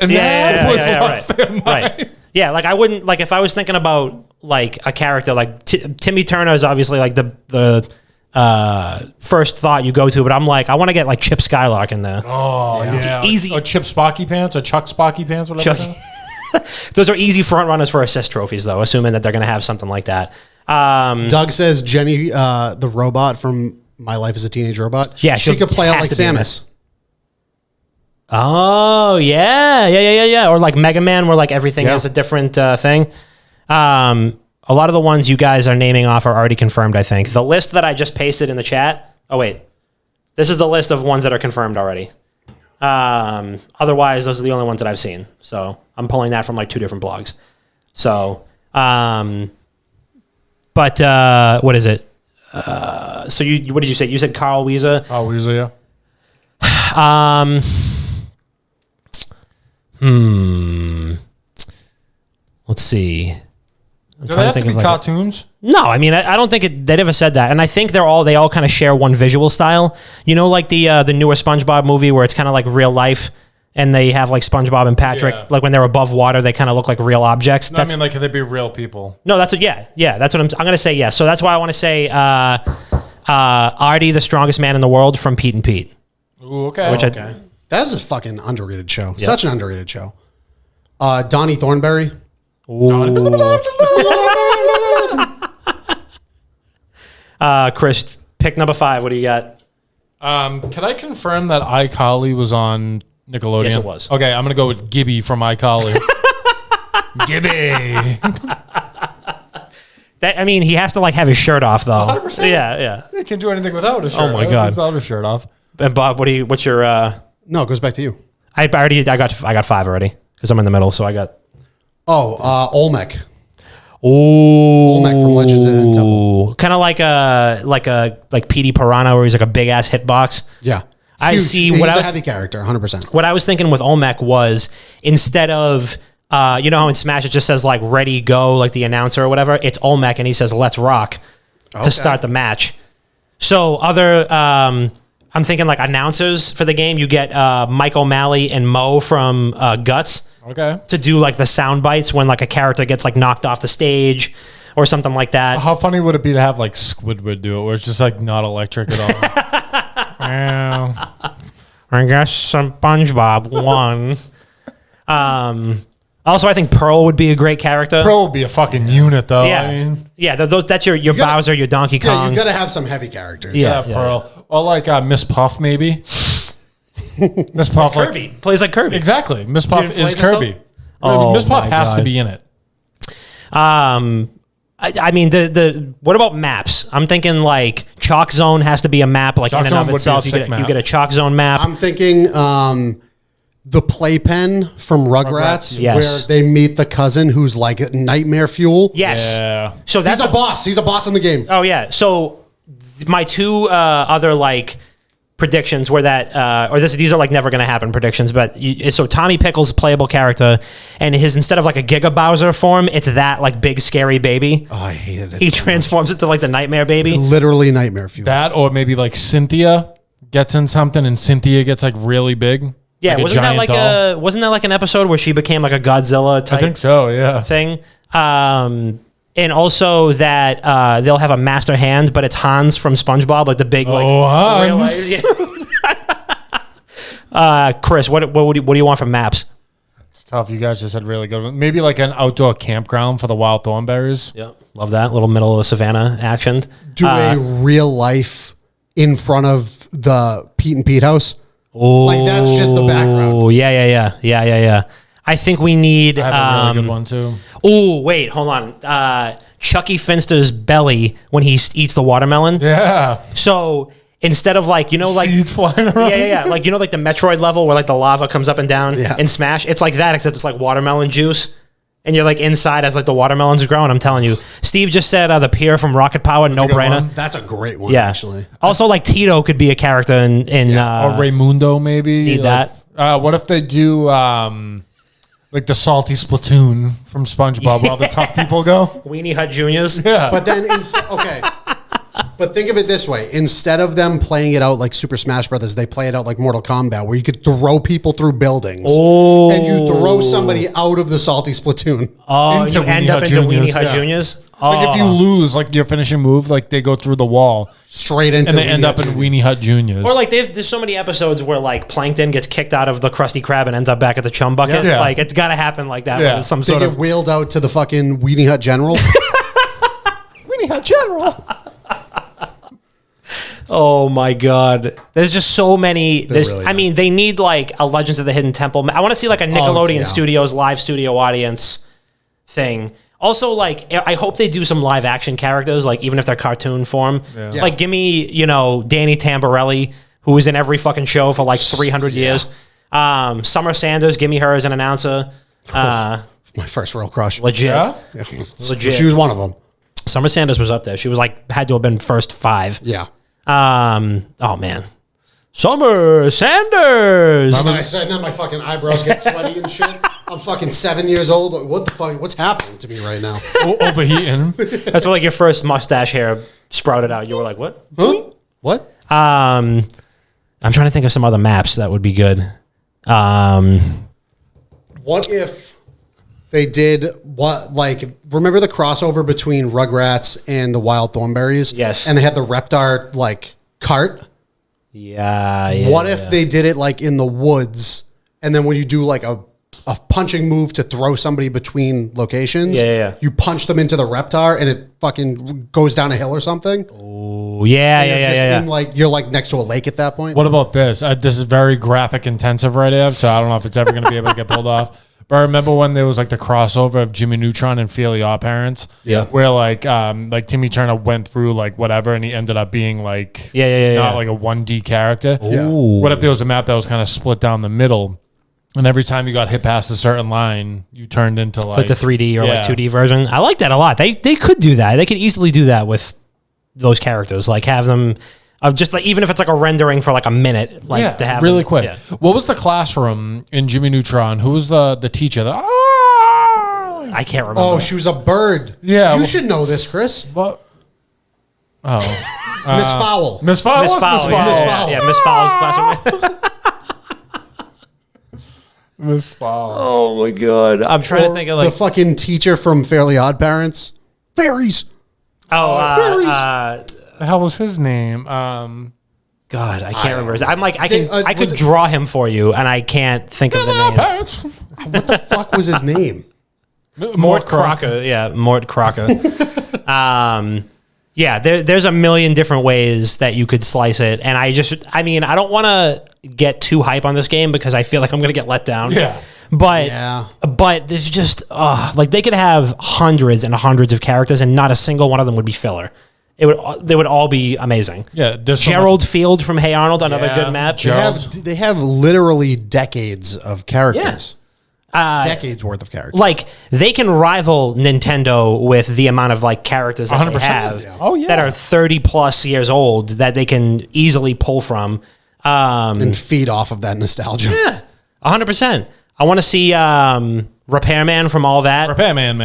And Right. Yeah, like I wouldn't like if I was thinking about like a character like Timmy Turner is obviously like the first thought you go to, but I'm like I want to get like Chip Skylark in there. Oh yeah, easy. Or Chip Spocky Pants or Chuck Spocky Pants, whatever. Those are easy front runners for assist trophies, though, assuming that they're going to have something like that. Doug says Jenny, the robot from My Life as a Teenage Robot. Yeah, she could play out like has to be in Samus. Oh yeah. Or like Mega Man, where like everything has a different thing. A lot of the ones you guys are naming off are already confirmed, I think. The list that I just pasted in the chat. Oh wait, this is the list of ones that are confirmed already. Otherwise, those are the only ones that I've seen. So I'm pulling that from like 2 different blogs. So, but what is it? So what did you say? You said Carl Weezer. Carl Weezer, yeah. Let's see. Do they have to be cartoons? No, I mean I don't think they never said that, and I think they all kind of share one visual style. You know, like the newer SpongeBob movie where it's kind of like real life, and they have like SpongeBob and Patrick, like when they're above water, they kind of look like real objects. No, I mean, like, could they be real people? No, that's what. Yeah, that's what I'm gonna say. Yes, so that's why I want to say Artie, the strongest man in the world from Pete and Pete. Ooh, okay. Okay. That is a fucking underrated show. Yep. Such an underrated show. Donnie Thornberry. Chris, pick number 5. What do you got? Can I confirm that iCarly was on Nickelodeon? Yes, it was. Okay, I'm gonna go with Gibby from iCarly. Gibby. That, I mean, he has to like have his shirt off though. 100%. Yeah. He can't do anything without a shirt. Oh my god, without a shirt off. And Bob, what's your? No, it goes back to you. I got 5 already because I'm in the middle, so I got. Olmec. Oh, Olmec from Legends of the Hidden Temple. Kind of like Petey Piranha, where he's like a big ass hitbox. Yeah, I huge. see. He's a heavy character, 100%. What I was thinking with Olmec was instead of you know how in Smash it just says like ready go like the announcer or whatever, it's Olmec and he says let's rock to start the match. So I'm thinking like announcers for the game. You get Mike O'Malley and Mo from Guts. Okay. To do like the sound bites when like a character gets like knocked off the stage or something like that. How funny would it be to have like Squidward do it, where it's just like not electric at all? Well, I guess SpongeBob won. Also, I think Pearl would be a great character. Pearl would be a fucking unit, though. Yeah, I mean, yeah. That's your Bowser, your Donkey Kong. Yeah, you got to have some heavy characters. Yeah, Pearl. Or like Miss Puff, maybe. Miss Puff, Kirby plays like Kirby. Exactly. Miss Puff is Kirby. Oh, Miss Puff my has God. to be in it. I mean, the what about maps? I'm thinking like Chalk Zone has to be a map, like Chalk in and Zone of would be itself. a You sick map. get a Chalk Zone map. I'm thinking the playpen from Rugrats, Yes. where they meet the cousin who's like nightmare fuel. Yes. Yeah. So that's He's a boss. He's a boss in the game. Oh yeah. So my 2 other like predictions where that, these are like never going to happen predictions, but so Tommy Pickles' playable character, and instead of like a Giga Bowser form, it's that like big scary baby. Oh, I hated it. He transforms into like the Nightmare Baby. Literally nightmare fuel. That, or maybe like Cynthia gets in something and Cynthia gets like really big. Yeah, like wasn't that like an episode where she became like a Godzilla type I think so, yeah. thing? And also that they'll have a master hand, but it's Hans from SpongeBob, like the big like. Oh, Hans. Chris, what do you want from maps? It's tough. You guys just had really good one. Maybe like an outdoor campground for the wild thornberries. Yep, love that little middle of the savannah action. Do a real life in front of the Pete and Pete house. Oh, Like that's just the background. Oh yeah. I think we need. I have a really good one too. Oh wait, hold on. Chucky Finster's belly when he eats the watermelon. Yeah. So instead of like Seeds flying around. Yeah. Like like the Metroid level where like the lava comes up and down Yeah. in Smash. It's like that except it's like watermelon juice. And you're like inside as like the watermelons are growing. I'm telling you. Steve just said the pier from Rocket Power, no good brainer. one. That's a great one, Yeah. actually. Also, like Tito could be a character in Or Raymundo maybe. Need like, what if they do like the salty Splatoon from SpongeBob where all the tough people go? Weenie Hut Juniors. Yeah. But then, okay. But think of it this way. Instead of them playing it out like Super Smash Brothers, they play it out like Mortal Kombat, where you could throw people through buildings. Oh. And you throw somebody out of the salty Splatoon. Oh, Into you end Weenie up Hut into Juniors. Weenie Hut Yeah. Juniors. Like if you lose, like your finishing move, like they go through the wall Straight into and they end Weenie up Hut in Junior. Weenie Hut Juniors. Or like there's so many episodes where like Plankton gets kicked out of the Krusty Krab and ends up back at the chum bucket. Yeah. Like it's got to happen like that. Yeah. With some They sort get of wheeled out to the fucking Weenie Hut General. Weenie Hut General. Oh my God! There's just so many. really I mean, they need like a Legends of the Hidden Temple. I want to see like a Nickelodeon yeah. Studios live studio audience thing. Also, like I hope they do some live action characters, like even if they're cartoon form. Yeah. Like give me Danny Tamborelli, who was in every fucking show for like 300 years. Summer Sanders, give me her as an announcer. My first real crush. Legit. Yeah? Legit. She was one of them. Summer Sanders was up there. She was like had to have been first 5. Yeah. Oh man, Summer Sanders. And then I said, and then my fucking eyebrows get sweaty and shit. I'm fucking 7 years old. What the fuck? What's happening to me right now? Overheating. That's when like your first mustache hair sprouted out. You were like, what? Huh? What? I'm trying to think of some other maps that would be good. What if they did remember the crossover between Rugrats and the Wild Thornberries? Yes. And they had the Reptar like cart. Yeah. What if they did it like in the woods, and then when you do like a punching move to throw somebody between locations, you punch them into the Reptar and it fucking goes down a hill or something? Oh, yeah. In like you're like next to a lake at that point. What about this? This is very graphic intensive right here, so I don't know if it's ever going to be able to get pulled off. But I remember when there was like the crossover of Jimmy Neutron and Feely Our Parents, where like Timmy Turner went through like whatever, and he ended up being like not like a 1D character. Yeah. What if there was a map that was kind of split down the middle, and every time you got hit past a certain line, you turned into like the 3D or like 2D version? I like that a lot. They could do that. They could easily do that with those characters. Like have them. Of just like even if it's like a rendering for like a minute, like to have really them, quick. yeah. What was the classroom in Jimmy Neutron? Who was the teacher? I I can't remember. Oh, she was a bird. Yeah. You should know this, Chris. What? Oh, Miss Fowl. Miss Fowl. Miss Fowl. Miss Fowl. Yeah, Miss Fowl's classroom. Miss Fowl. Oh my God, I'm trying to think of like the fucking teacher from Fairly Odd Parents. Fairies. The hell was his name? God, I can't remember. I'm like, I was could it- draw him for you, and I can't think of the name. Parents. What the fuck was his name? Mort Crocker. Yeah, Mort Crocker. Yeah, there's a million different ways that you could slice it, and I don't want to get too hype on this game because I feel like I'm going to get let down. Yeah. But there's just like they could have hundreds and hundreds of characters, and not a single one of them would be filler. They would all be amazing. Yeah, there's so Gerald Field from Hey Arnold, another Yeah, good map. They have literally decades of characters. Decades worth of characters. Like they can rival Nintendo with the amount of like characters that they 100%, have yeah. Oh, yeah. that are 30 plus years old that they can easily pull from. And feed off of that nostalgia. Yeah, 100%. I want to see Repairman from all that. Repairman,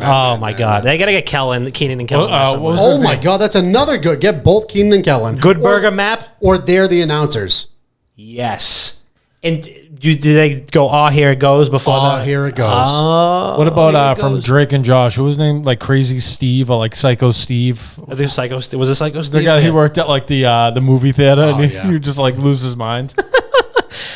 Oh my God, they gotta get Keenan and Kellen. Oh my God, that's another good. Get both Keenan and Kellen. Good Burger Map. Or they're the announcers. Yes. And do they go, oh, here it goes before that? Here it goes. What about from Drake and Josh? Who was his name? Like Crazy Steve or like Psycho Steve? I think Psycho Steve. Was it Psycho Steve? The guy he worked at like the movie theater and he would just like lose his mind.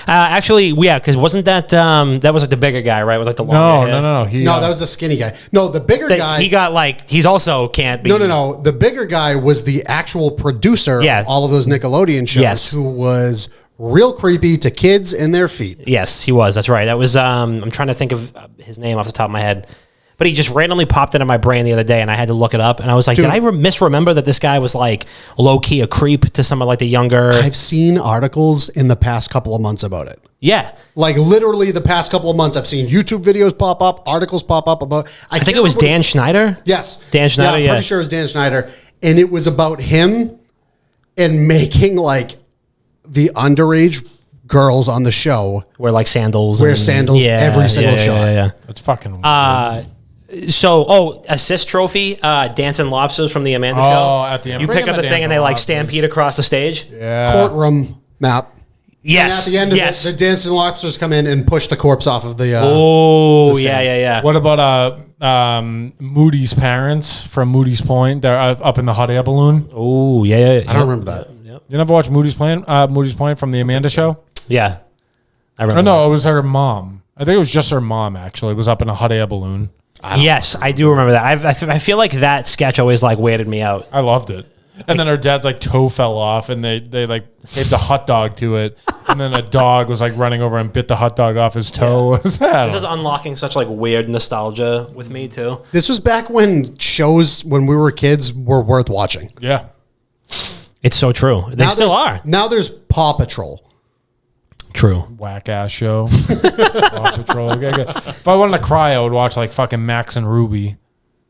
Actually, yeah, because wasn't that that was like the bigger guy, right? With like the long hair? No. No, that was the skinny guy. No, the bigger guy. He got like, he's also can't be. No. The bigger guy was the actual producer of all of those Nickelodeon shows who was real creepy to kids and their feet. Yes, he was. That's right. That was, I'm trying to think of his name off the top of my head. But he just randomly popped into my brain the other day, and I had to look it up. And I was like, did I misremember that this guy was like low-key a creep to some of like the younger... I've seen articles in the past couple of months about it. Yeah. Like literally the past couple of months, I've seen YouTube videos pop up, articles pop up about... I think it was Dan Schneider? Yes. Dan Schneider, I'm pretty sure it was Dan Schneider. And it was about him and making like the underage girls on the show wear like sandals. Every single shot. Yeah. That's fucking weird. So, assist trophy, Dancing Lobsters from the Amanda Show. At the end. You pick up the thing and they like stampede across the stage. Yeah. Courtroom map. Yes. And at the end of it, the dancing lobsters come in and push the corpse off of the. Yeah. What about Moody's parents from Moody's Point? They're up in the hot air balloon. Oh, yeah. I don't remember that. Yep. You never watched Moody's Point from the Amanda Show? Yeah. I remember. No, it was her mom. I think it was just her mom, actually. It was up in a hot air balloon. Yes, I do remember that. I feel like that sketch always like weirded me out. I loved it. And then her dad's like toe fell off and they like taped a hot dog to it. And then a dog was like running over and bit the hot dog off his toe. Yeah. This is unlocking such like weird nostalgia with me too. This was back when shows when we were kids were worth watching. Yeah. It's so true. They still are. Now there's Paw Patrol. True. Whack ass show. Paw Patrol. Okay. If I wanted to cry, I would watch like fucking Max and Ruby.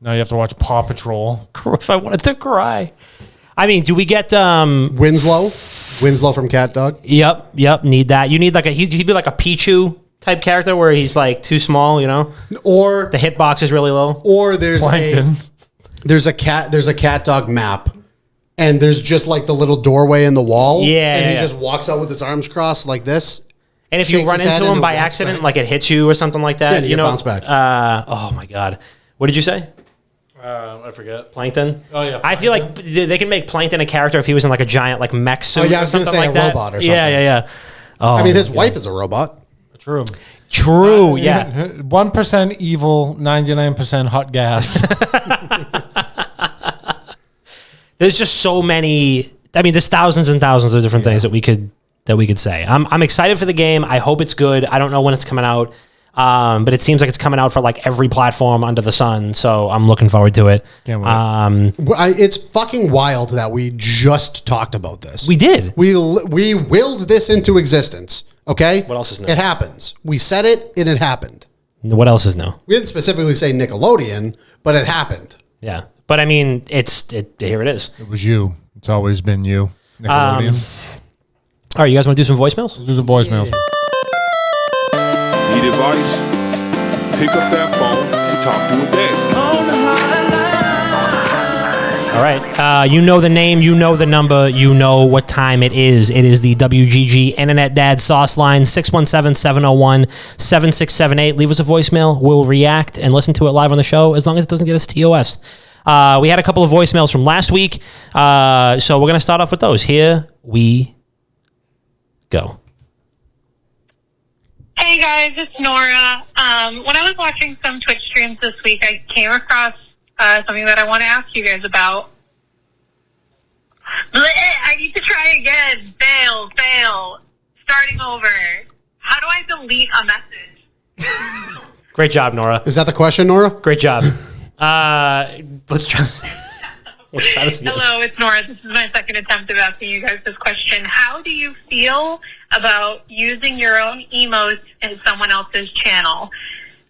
Now you have to watch Paw Patrol. If I wanted to cry. I mean, do we get Winslow from Cat Dog? Yep. Need that. You need like he'd be like a Pichu type character where he's like too small, you know? Or the hitbox is really low. Or there's Plankton. There's a Cat Dog map. And there's just like the little doorway in the wall. Yeah. And he just walks out with his arms crossed like this. And if you run into him by accident, like it hits you or something like that, you know, bounce back. Oh my God. What did you say? I forget. Plankton? Oh, yeah. I feel like they can make Plankton a character if he was in like a giant like mech suit. Oh, yeah, I was or something gonna say like a that. robot or something. Yeah. Oh, I mean, his wife is a robot. True. Yeah. 1% evil, 99% hot gas. There's just so many. I mean, there's thousands and thousands of different things that we could say. I'm excited for the game. I hope it's good. I don't know when it's coming out, but it seems like it's coming out for like every platform under the sun. So I'm looking forward to it. Can't wait. It's fucking wild that we just talked about this. We did. We willed this into existence. Okay. What else is new? It happens. We said it and it happened. What else is new? We didn't specifically say Nickelodeon, but it happened. Yeah. But I mean, here it is. It was you. It's always been you. Nickelodeon. All right, you guys want to do some voicemails? Let's do some voicemails. Need advice? Pick up that phone and talk to a dad. All right. You know the name, you know the number, you know what time it is. It is the WGG Internet Dad Sauce Line, 617-701-7678. Leave us a voicemail. We'll react and listen to it live on the show as long as it doesn't get us TOS. We had a couple of voicemails from last week, so we're going to start off with those. Here we go. Hey guys, it's Nora. When I was watching some Twitch streams this week, I came across something that I want to ask you guys about. I need to try again. Fail. Starting over. How do I delete a message? Great job, Nora. Is that the question, Nora? Great job. Let's try this. Hello, it's Nora. This is my second attempt of asking you guys this question. How do you feel about using your own emotes in someone else's channel?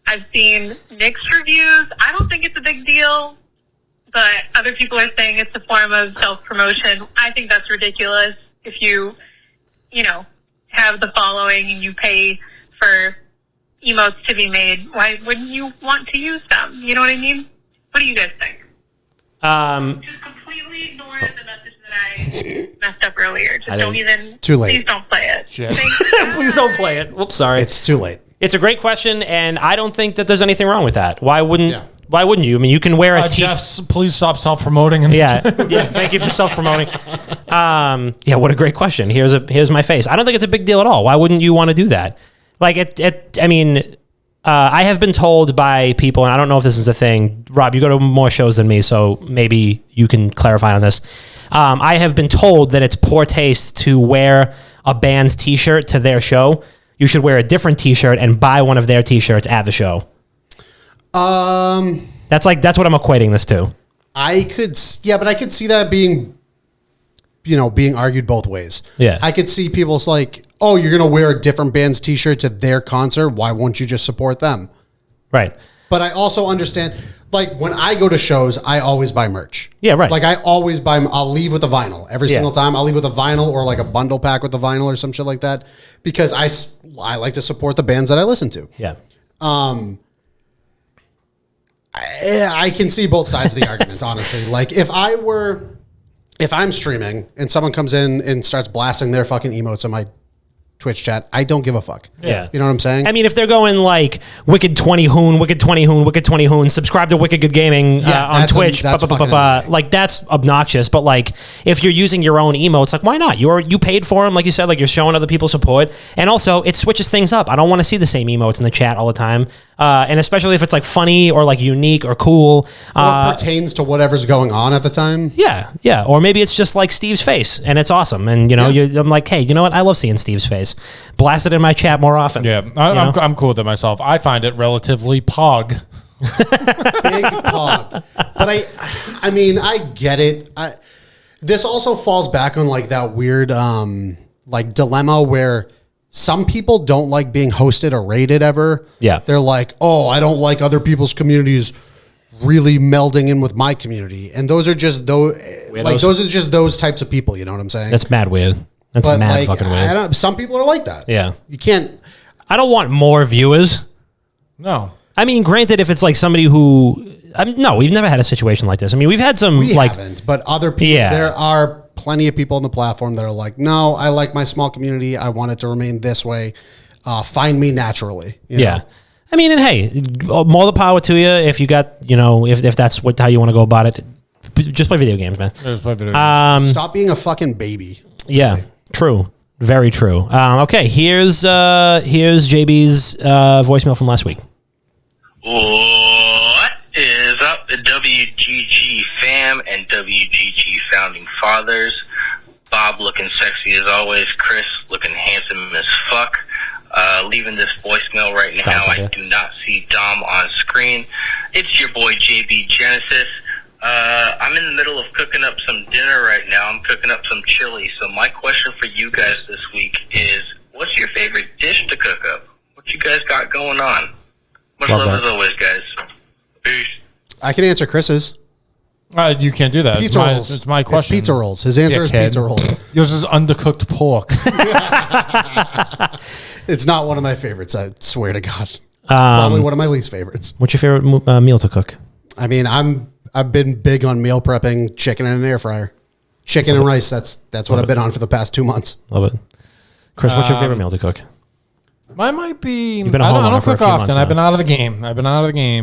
I've seen mixed reviews. I don't think it's a big deal, but other people are saying it's a form of self-promotion. I think that's ridiculous. If you have the following and you pay for emotes to be made, why wouldn't you want to use them? You know what I mean? What do you guys think? Just completely ignore the message that I messed up earlier. Just don't even. Too late. Please don't play it. Please don't play it. Whoops, sorry. It's too late. It's a great question, and I don't think that there's anything wrong with that. Why wouldn't you? I mean, you can wear a Jeff, please stop self-promoting. Yeah. Thank you for self-promoting. What a great question. Here's my face. I don't think it's a big deal at all. Why wouldn't you want to do that? Like I have been told by people, and I don't know if this is a thing. Rob, you go to more shows than me, so maybe you can clarify on this. I have been told that it's poor taste to wear a band's T-shirt to their show. You should wear a different T-shirt and buy one of their T-shirts at the show. That's what I'm equating this to. But I could see that being argued both ways. Yeah. I could see people's like, oh, you're going to wear a different band's T-shirt to their concert. Why won't you just support them? Right. But I also understand, like, when I go to shows, I always buy merch. Yeah, right. Like, I always buy, I'll leave with a vinyl. Every single time, I'll leave with a vinyl or, like, a bundle pack with the vinyl or some shit like that. Because I like to support the bands that I listen to. Yeah. I can see both sides of the arguments, honestly. Like, if I'm streaming and someone comes in and starts blasting their fucking emotes on my Twitch chat, I don't give a fuck. Yeah. You know what I'm saying? I mean, if they're going like Wicked 20 Hoon, Wicked 20 Hoon, Wicked 20 Hoon, subscribe to Wicked Good Gaming on Twitch, like that's obnoxious. But like, if you're using your own emotes, like why not? You paid for them, like you said, like you're showing other people support, and also it switches things up. I don't want to see the same emotes in the chat all the time, and especially if it's like funny or like unique or cool, or pertains to whatever's going on at the time. Yeah, or maybe it's just like Steve's face, and it's awesome, and I'm like, hey, you know what? I love seeing Steve's face. Blast it in my chat more often. Yeah, I'm cool with it myself. I find it relatively pog. Big pog. But I mean, I get it. This also falls back on like that weird like dilemma where some people don't like being hosted or rated ever. Yeah. They're like, oh, I don't like other people's communities really melding in with my community. And those are just those types of people, you know what I'm saying? That's mad weird. That's mad fucking weird. Some people are like that. Yeah. You can't. I don't want more viewers. No. I mean, granted, if it's like somebody who... no, we've never had a situation like this. I mean, we've had some... We haven't, but other people... Yeah. There are plenty of people on the platform that are like, no, I like my small community. I want it to remain this way. Find me naturally. You know? I mean, and hey, more the power to you if you got, if that's how you want to go about it. Just play video games, man. Just play video games. Stop being a fucking baby. Yeah, okay. True. Very true. Okay, here's JB's voicemail from last week. What is up, WGG fam and WGG founding fathers? Bob looking sexy as always. Chris looking handsome as fuck. Leaving this voicemail right now. I do not see Dom on screen. It's your boy JB Genesis. I'm in the middle of cooking up some dinner right now. I'm cooking up some chili. So my question for you guys this week is, what's your favorite dish to cook up? What you guys got going on? Much love as always, guys. Peace. I can answer Chris's. You can't do that. Pizza rolls. It's my question. It's pizza rolls. His answer is pizza rolls. Yours is undercooked pork. It's not one of my favorites, I swear to God. It's probably one of my least favorites. What's your favorite meal to cook? I mean, I've been big on meal prepping chicken in an air fryer. Chicken and rice, that's what I've been on for the past 2 months. Love it. Chris, what's your favorite meal to cook? Mine might be. You've been I don't cook often. I've been out of the game.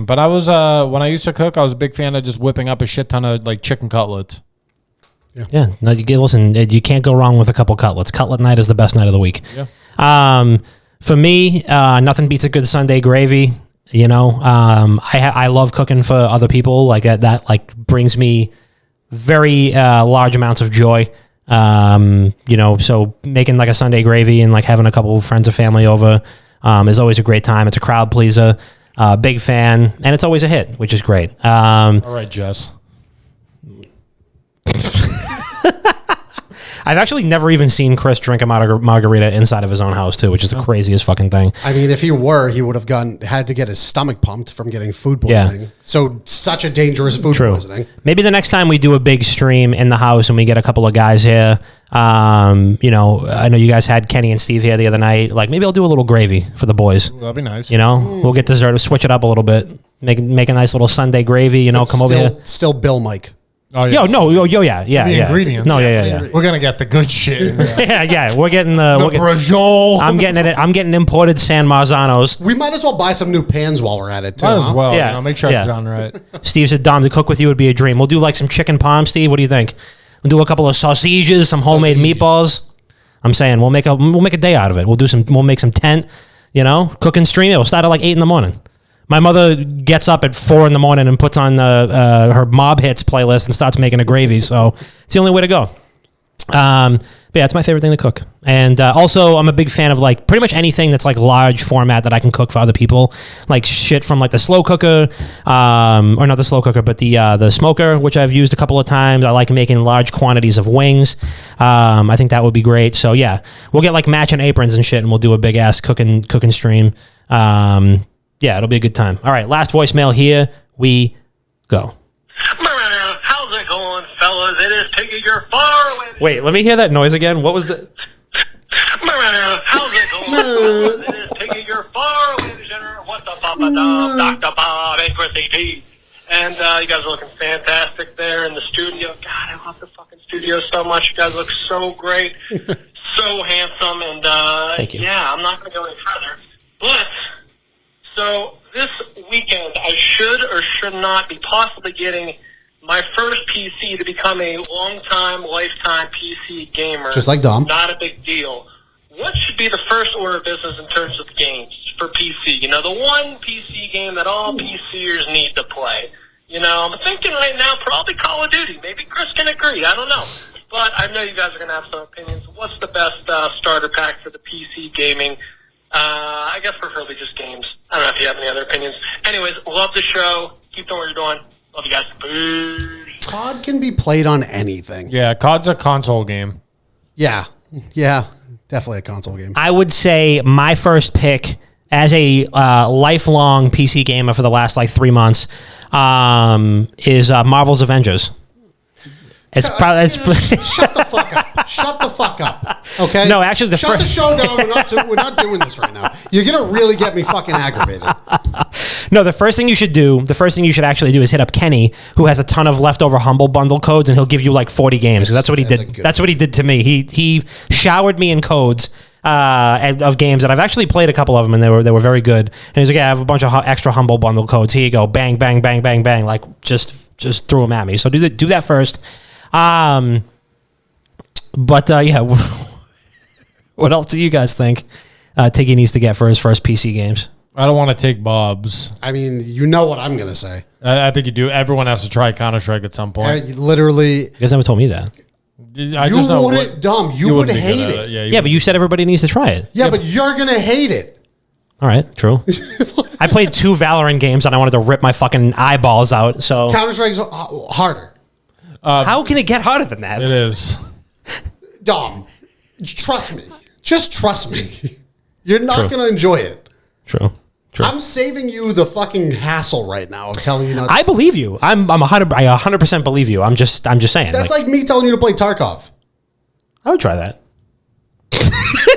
But I was when I used to cook, I was a big fan of just whipping up a shit ton of like chicken cutlets. Yeah. No, listen, you can't go wrong with a couple cutlets. Cutlet night is the best night of the week. Yeah. For me, nothing beats a good Sunday gravy. I love cooking for other people. Like that like brings me very large amounts of joy. So making like a Sunday gravy and like having a couple of friends or family over is always a great time. It's a crowd pleaser. Big fan, and it's always a hit, which is great. All right, Jess. I've actually never even seen Chris drink a margarita inside of his own house too, which is the craziest fucking thing. I mean, if he would have had to get his stomach pumped from getting food poisoning. Yeah. So such a dangerous food poisoning. Maybe the next time we do a big stream in the house and we get a couple of guys here, I know you guys had Kenny and Steve here the other night. Like maybe I'll do a little gravy for the boys. Ooh, that'd be nice. We'll get dessert, switch it up a little bit, make a nice little Sunday gravy. Come over here. Still Bill Mike. Oh, yeah. The ingredients. No, yeah. We're gonna get the good shit. yeah. We're getting the brajol. I'm getting imported San Marzanos. We might as well buy some new pans while we're at it too. Might as well. Yeah. Make sure it's done right. Steve said, "Dom, to cook with you would be a dream. We'll do like some chicken parm, Steve. What do you think? We'll do a couple of sausages, some homemade meatballs. I'm saying we'll make a day out of it. We'll make some tent. Cooking stream. We'll start at like 8 a.m. My mother gets up at 4 a.m. and puts on her Mob Hits playlist and starts making a gravy. So it's the only way to go. But yeah, it's my favorite thing to cook. And also, I'm a big fan of like pretty much anything that's like large format that I can cook for other people. Like shit from like the slow cooker, or not the slow cooker, but the smoker, which I've used a couple of times. I like making large quantities of wings. I think that would be great. So yeah, we'll get like matching aprons and shit, and we'll do a big ass cooking stream. Yeah, it'll be a good time. All right, last voicemail here we go. How's it going, fellas? It is Piggy, your far away. Wait, let me hear that noise again. What was the... How's it going, fellas? It is Piggy, your far away degenerate. What's up, Papa Dom, Dr. Bob, and Chrissy P. And you guys are looking fantastic there in the studio. God, I love the fucking studio so much. You guys look so great, so handsome, and thank you. Yeah, I'm not going to go any further. But... So this weekend, I should or should not be possibly getting my first PC to become a lifetime PC gamer. Just like Dom. Not a big deal. What should be the first order of business in terms of games for PC? The one PC game that all PCers need to play. I'm thinking right now probably Call of Duty. Maybe Chris can agree. I don't know. But I know you guys are going to have some opinions. What's the best starter pack for the PC gaming? I guess preferably just games. I don't know if you have any other opinions. Anyways, love the show. Keep doing what you're doing. Love you guys. Peace. COD can be played on anything. Yeah, COD's a console game. Yeah, definitely a console game. I would say my first pick as a lifelong PC gamer for the last like 3 months is Marvel's Avengers. It's probably shut the fuck up. Shut the fuck up. Okay. No, actually, shut the show down. We're not doing this right now. You're gonna really get me fucking aggravated. No, the first thing you should actually do is hit up Kenny, who has a ton of leftover Humble Bundle codes, and he'll give you like 40 games. That's what he did. That's what he did to me. He showered me in codes of games that I've actually played a couple of them, and they were very good. And he's like, "Yeah, I have a bunch of extra Humble Bundle codes. Here you go. Bang, bang, bang, bang, bang. Like just threw them at me. So do that first." Yeah, what else do you guys think Tiggy needs to get for his first PC games? I don't want to take Bob's. I mean, you know what I'm going to say. I think you do. Everyone has to try Counter-Strike at some point. Literally. You guys never told me that. You wouldn't, Dom. You would hate it. Yeah, but you said everybody needs to try it. Yeah, but you're going to hate it. All right, true. I played 2 Valorant games and I wanted to rip my fucking eyeballs out. So Counter-Strike's harder. How can it get harder than that? It is. Dom, trust me. Just trust me. You're not going to enjoy it. True. I'm saving you the fucking hassle right now of telling you not. I believe you. I 100% believe you. I'm just saying. That's like me telling you to play Tarkov. I would try that.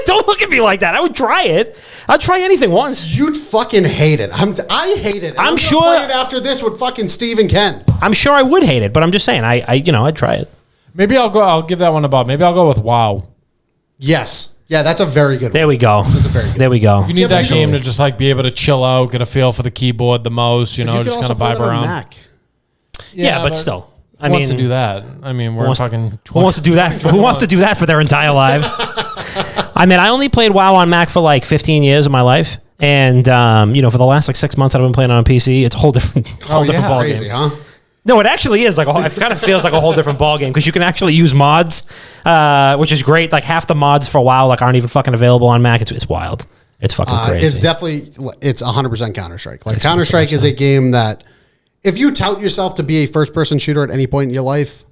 Don't look at me like that. I would try it. I'd try anything once. You'd fucking hate it. I hate it. I'm sure. Play it after this with fucking Steve and Ken. I'm sure I would hate it, but I'm just saying. I'd try it. Maybe I'll give that one a Bob. Maybe I'll go with WoW. Yes. Yeah, that's a very good one. There we go. That's a very good There we go. You need that game to just like be able to chill out, get a feel for the keyboard, the mouse, just kind of vibe around. Mac. Yeah, but still. Who wants to do that? I mean, we're talking. Who wants to do that? Who wants to do that for their entire lives? I mean, I only played WoW on Mac for like 15 years of my life, and for the last like 6 months I've been playing on PC. It's a whole different ball crazy, game. Huh? No, it actually is like it kind of feels like a whole different ball game because you can actually use mods, which is great. Like half the mods for WoW aren't even fucking available on Mac. It's wild. It's fucking crazy. It's 100% Counter-Strike. Like Counter-Strike is a game that if you tout yourself to be a first-person shooter at any point in your life,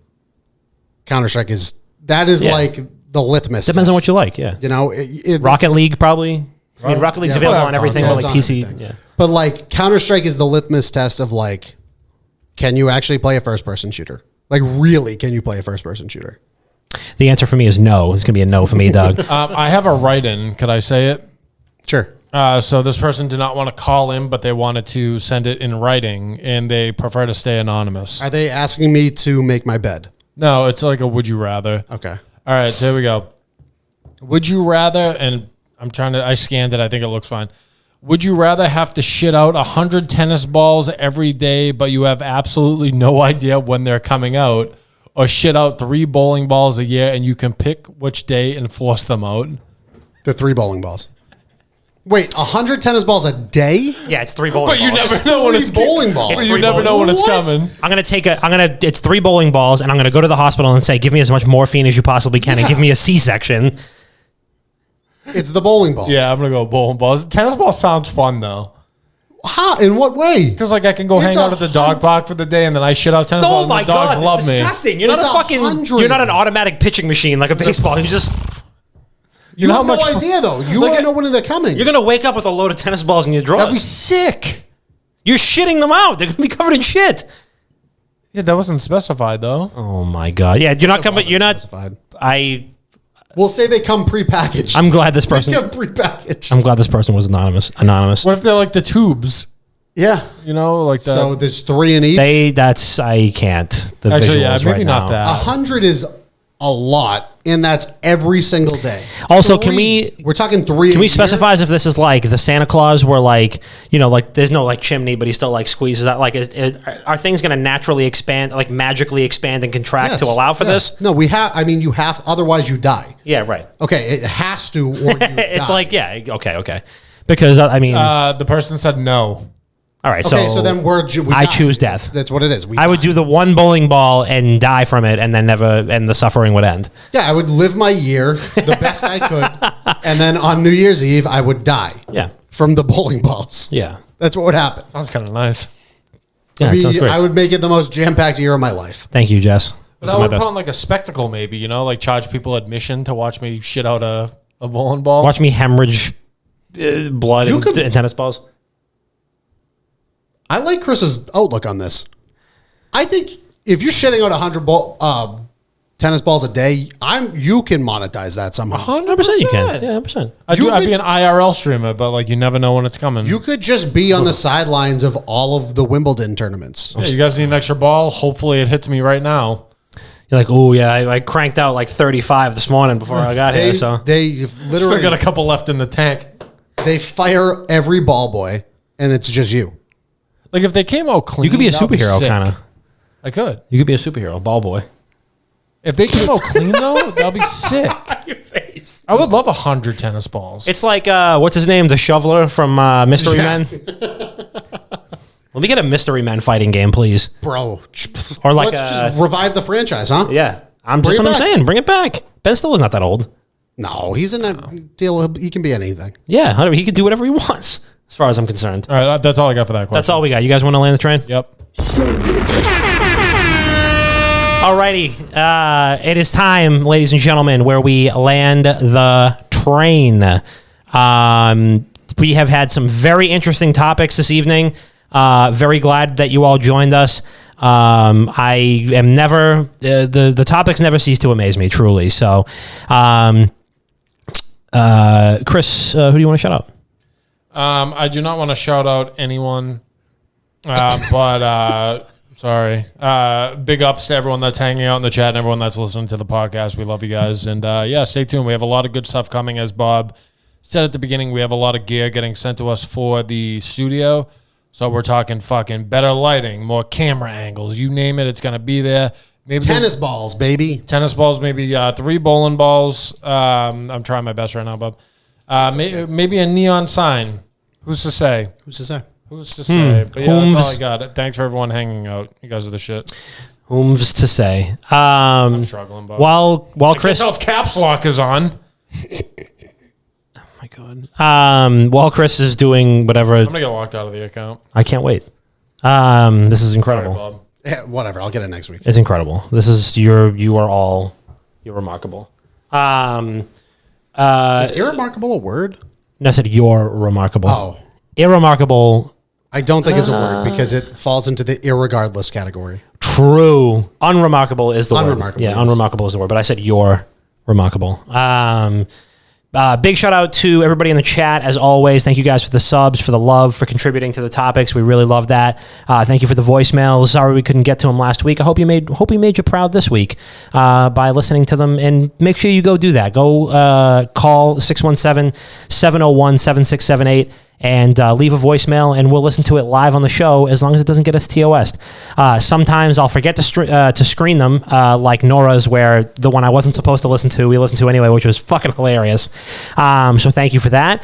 Counter-Strike is That is Yeah. like the litmus. Depends test. on what you like. Yeah. You know, Rocket League probably. I mean, Rocket League's Yeah, available whatever. on everything, Yeah, but it's like on PC. everything. Yeah. But like Counter-Strike is the litmus test of like, can you actually play a first-person shooter? Like, really, can you play a first-person shooter? The answer for me is no. It's gonna be a no for me, Doug. I have a write-in. Could I say it? Sure. So this person did not want to call in, but they wanted to send it in writing, and they prefer to stay anonymous. Are they asking me to make my bed? No, it's like a would you rather. Okay. All right, so here we go. Would you rather, and I scanned it, I think it looks fine. Would you rather have to shit out 100 tennis balls every day, but you have absolutely no idea when they're coming out, or shit out 3 bowling balls a year and you can pick which day and force them out? The 3 bowling balls. Wait, 100 tennis balls a day? Yeah, it's 3 bowling But you balls. never know when it's bowling balls. It's But you 3 never know when it's What? coming. It's 3 bowling balls, and I'm gonna go to the hospital and say, give me as much morphine as you possibly can, and give me a C-section. It's the bowling balls. Yeah, I'm gonna go bowling balls. Tennis ball sounds fun though, How? In what way? because like I can go It's hang out at the dog park for the day, and then I shit out tennis balls. Oh my and the dogs god, love it's me. disgusting. You're It's not a fucking. 100. You're not an automatic pitching machine like a baseball. You just. You know have how no much idea, though. You Look don't at- know when they're coming. You're gonna wake up with a load of tennis balls in your drawers. That'd be sick. You're shitting them out. They're gonna be covered in shit. Yeah, that wasn't specified though. Oh my god. Yeah, you're not coming. wasn't You're not. specified. We'll say they come prepackaged. I'm glad this person. They come prepackaged. I'm glad this person was anonymous. What if they're like the tubes? Yeah. You know, like that. So there's 3 in each. I can't. The Actually, yeah, visuals maybe right not now. that. 100 is a lot, and that's every single day. Also, 3, we're talking 3. Can we specify if this is like the Santa Claus where like, you know, like there's no like chimney, but he still like squeezes out? Like, are things going to naturally expand, like magically expand and contract to allow for this? No, we have. I mean, you have. Otherwise, you die. Yeah, right. Okay, it has to, or you It's die. like, yeah, okay. Because I mean, The person said no. all right, Okay, so then I choose death. That's what it is. I would do the 1 bowling ball and die from it, and then and the suffering would end. Yeah, I would live my year the best I could, and then on New Year's Eve, I would die. Yeah. From the bowling balls. Yeah. That's what would happen. Sounds kind of nice. Yeah, it sounds great. I would make it the most jam-packed year of my life. Thank you, Jess. But That's I my would put best. on like a spectacle, maybe, you know, like charge people admission to watch me shit out a bowling ball. Watch me hemorrhage blood You and, could- and tennis balls. I like Chris's outlook on this. I think if you're shitting out 100 tennis balls a day, you can monetize that somehow. 100% you can. Yeah, 100%. I'd be an IRL streamer, but like you never know when it's coming. You could just be on the sidelines of all of the Wimbledon tournaments. Yeah, you guys need an extra ball? Hopefully it hits me right now. You're like, oh yeah, I cranked out like 35 this morning before I got here. So They Still literally got a couple left in the tank. they fire every ball boy, and it's just you. Like if they came out clean, you could be a that'd superhero, sick. kind of. I could. You could be a superhero, ball boy. If they came out clean though, that'd be sick. Your face. I would love 100 tennis balls. It's like what's his name, the shoveler from Mystery Men. Let me get a Mystery Men fighting game, please. Bro. Or like let's just revive the franchise, huh? Yeah, I'm Bring just it what I'm back. saying. Bring it back. Ben Stiller's not that old. No, he's in that deal. He can be anything. Yeah, he can do whatever he wants, as far as I'm concerned. All right, that's all I got for that question. That's all we got. You guys want to land the train? Yep. Alrighty, it is time, ladies and gentlemen, where we land the train. We have had some very interesting topics this evening. Very glad that you all joined us. I am never the topics never cease to amaze me, truly. So, Chris, who do you want to shout out? I do not want to shout out anyone, but sorry. Big ups to everyone that's hanging out in the chat and everyone that's listening to the podcast. We love you guys. And yeah, stay tuned. We have a lot of good stuff coming. As Bob said at the beginning, we have a lot of gear getting sent to us for the studio. So we're talking fucking better lighting, more camera angles. You name it, it's going to be there. Maybe Tennis balls, baby. tennis balls, maybe 3 bowling balls. I'm trying my best right now, Bob. Maybe a neon sign. Who's to say? Who's to say? Who's to say? But yeah, that's all I Whom's- got. Thanks for everyone hanging out. You guys are the shit. Whom's to say? I'm struggling, Bob. While Can't Chris, tell if caps lock is on. my God. While Chris is doing whatever, I'm gonna get locked out of the account. I can't wait. This is Sorry, incredible. Bob. Yeah, whatever. I'll get it next week. It's incredible. This is you are all You're remarkable. Is irremarkable a word? No, I said you're remarkable. Oh. Irremarkable. I don't think it's a word because it falls into the irregardless category. True. Unremarkable is the word. Unremarkable, Yeah, yes. unremarkable is the word. But I said you're remarkable. Big shout out to everybody in the chat as always. Thank you guys for the subs, for the love, for contributing to the topics. We really love that. Thank you for the voicemails. Sorry we couldn't get to them last week. I hope we made you proud this week by listening to them. And make sure you go do that. Go call 617-701-7678 and leave a voicemail, and we'll listen to it live on the show as long as it doesn't get us TOS'd. Sometimes I'll forget to screen them, like Nora's, where the one I wasn't supposed to listen to, we listened to anyway, which was fucking hilarious. So thank you for that.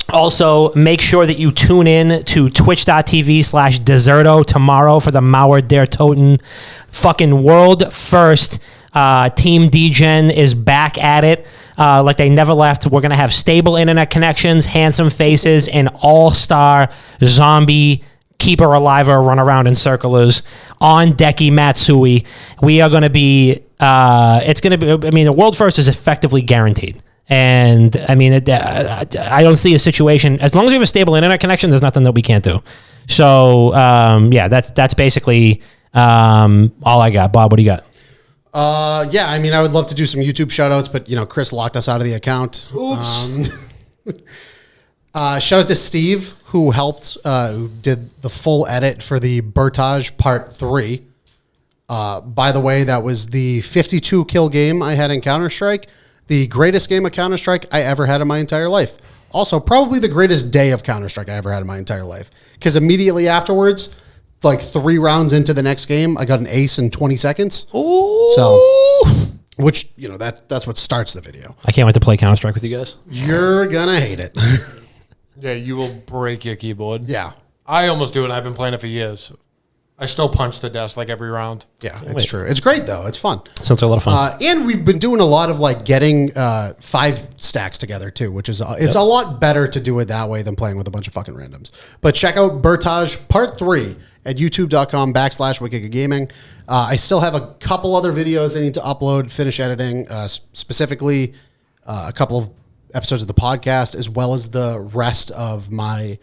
Also, make sure that you tune in to twitch.tv/Deserto tomorrow for the Mauer Der Toten fucking world first. Team Degen is back at it. Like they never left. We're going to have stable internet connections, handsome faces, and all-star zombie keeper aliver run around in circles on Deki Matsui. We are going to be, the world first is effectively guaranteed. And I mean, I don't see a situation, as long as we have a stable internet connection, there's nothing that we can't do. So, that's basically all I got. Bob, what do you got? I mean, I would love to do some YouTube shout outs, but Chris locked us out of the account. Oops. Shout out to Steve who helped, who did the full edit for the Bertage Part 3. By the way, that was the 52 kill game I had in Counter-Strike. The greatest game of Counter-Strike I ever had in my entire life. Also, probably the greatest day of Counter-Strike I ever had in my entire life. Because immediately afterwards, like 3 rounds into the next game, I got an ace in 20 seconds. Ooh. So, which, that's what starts the video. I can't wait to play Counter-Strike with you guys. You're gonna hate it. Yeah, you will break your keyboard. Yeah. I almost do, and I've been playing it for years. I still punch the desk like every round. Yeah, it's true. It's great, though. It's fun. Sounds like a lot of fun. And we've been doing a lot of getting 5 stacks together too, which is it's a lot better to do it that way than playing with a bunch of fucking randoms. But check out Bertage Part 3 at youtube.com/Wicked Gaming. I still have a couple other videos I need to upload, finish editing, specifically a couple of episodes of the podcast, as well as the rest of my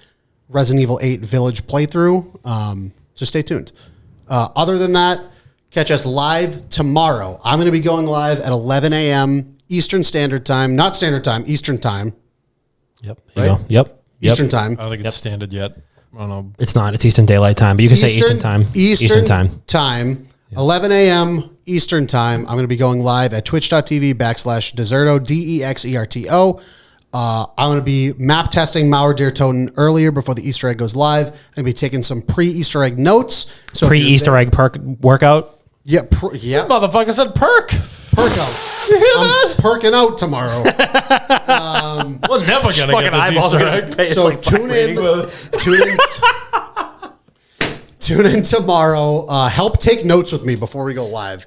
Resident Evil 8 Village playthrough. So stay tuned. Other than that, catch us live tomorrow. I'm going to be going live at 11 a.m. Eastern Standard Time. Not Standard Time, Eastern Time. Yep. There you go. Yep. Eastern Time. I don't think it's standard yet. I don't know. It's not. It's Eastern Daylight Time, but you can say Eastern Time. Eastern Time. 11 a.m. Eastern Time. I'm going to be going live at twitch.tv/Deserto, DEXERTO. I'm going to be map testing Mauer Der Toten earlier before the Easter egg goes live. I'm going to be taking some pre-Easter egg notes. So pre-Easter egg perk workout. Yeah, This motherfucker said perk. Perk out. You hear I'm that? perking out tomorrow. We're never going to get this Easter egg. So tune in tomorrow. Help take notes with me before we go live.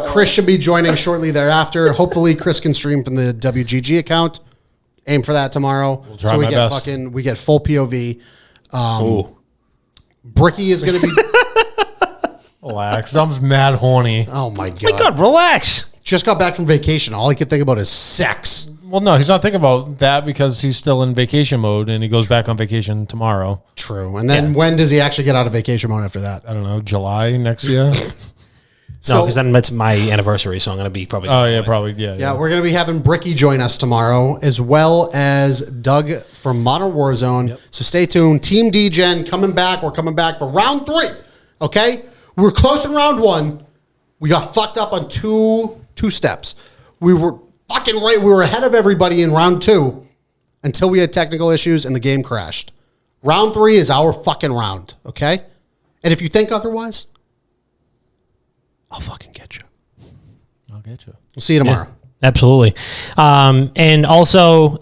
Chris should be joining shortly thereafter. Hopefully, Chris can stream from the WGG account. Aim for that tomorrow. We'll try my best. We get full POV. Bricky is going to be. Relax. I'm mad horny. Oh my god! Oh my God, relax. Just got back from vacation. All he could think about is sex. Well, no, he's not thinking about that because he's still in vacation mode and he goes back on vacation tomorrow. True. And then when does he actually get out of vacation mode after that? I don't know, July next year? No, because then it's my anniversary, so I'm going to be probably. Oh, yeah, probably. Yeah, we're going to be having Bricky join us tomorrow, as well as Doug from Modern Warzone. Yep. So stay tuned. Team Degen coming back. We're coming back for round 3. Okay? We're close in round 1. We got fucked up on two steps. We were fucking right. We were ahead of everybody in round 2 until we had technical issues and the game crashed. Round 3 is our fucking round. Okay? And if you think otherwise, I'll fucking get you. I'll get you. We'll see you tomorrow. Yeah, absolutely. And also,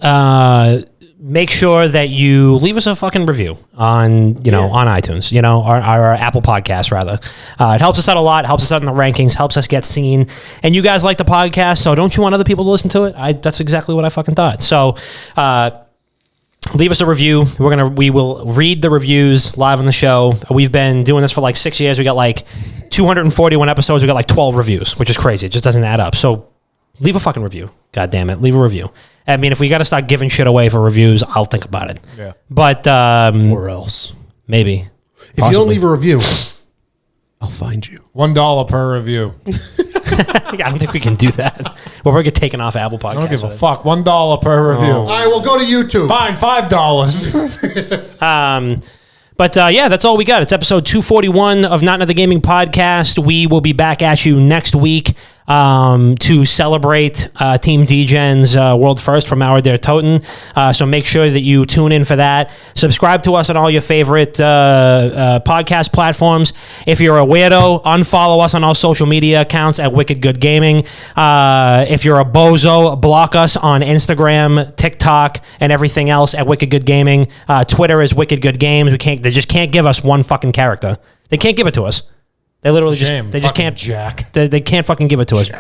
make sure that you leave us a fucking review on, on iTunes, our Apple Podcast, rather. It helps us out a lot, helps us out in the rankings, helps us get seen. And you guys like the podcast, so don't you want other people to listen to it? That's exactly what I fucking thought. So, leave us a review. We will read the reviews live on the show. We've been doing this for like 6 years. We got like 241 episodes. We got like 12 reviews, which is crazy. It just doesn't add up. So leave a fucking review. God damn it. Leave a review. I mean, if we got to start giving shit away for reviews, I'll think about it. Yeah. But Or else. maybe. If you don't leave a review, I'll find you. $1 per review. I don't think we can do that. We'll probably get taken off Apple Podcasts. I don't give a fuck. $1 per review. All right, we'll go to YouTube. Fine, $5. But yeah, that's all we got. It's episode 241 of Not Another Gaming Podcast. We will be back at you next week to celebrate Team D-Gen's world first from Our Der Toten. So make sure that you tune in for that. Subscribe to us on all your favorite podcast platforms. If you're a weirdo, unfollow us on all social media accounts at Wicked Good Gaming. If you're a bozo, block us on Instagram, TikTok, and everything else at Wicked Good Gaming. Twitter is Wicked Good Games. They just can't give us one fucking character. They can't give it to us. They literally just can't. Jack. They can't fucking give it to us.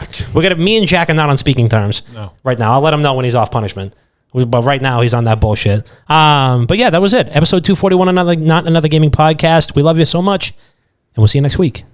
Me and Jack are not on speaking terms right now. I'll let him know when he's off punishment. But right now he's on that bullshit. But yeah, that was it. Episode 241 of Not Another Gaming Podcast. We love you so much, and we'll see you next week.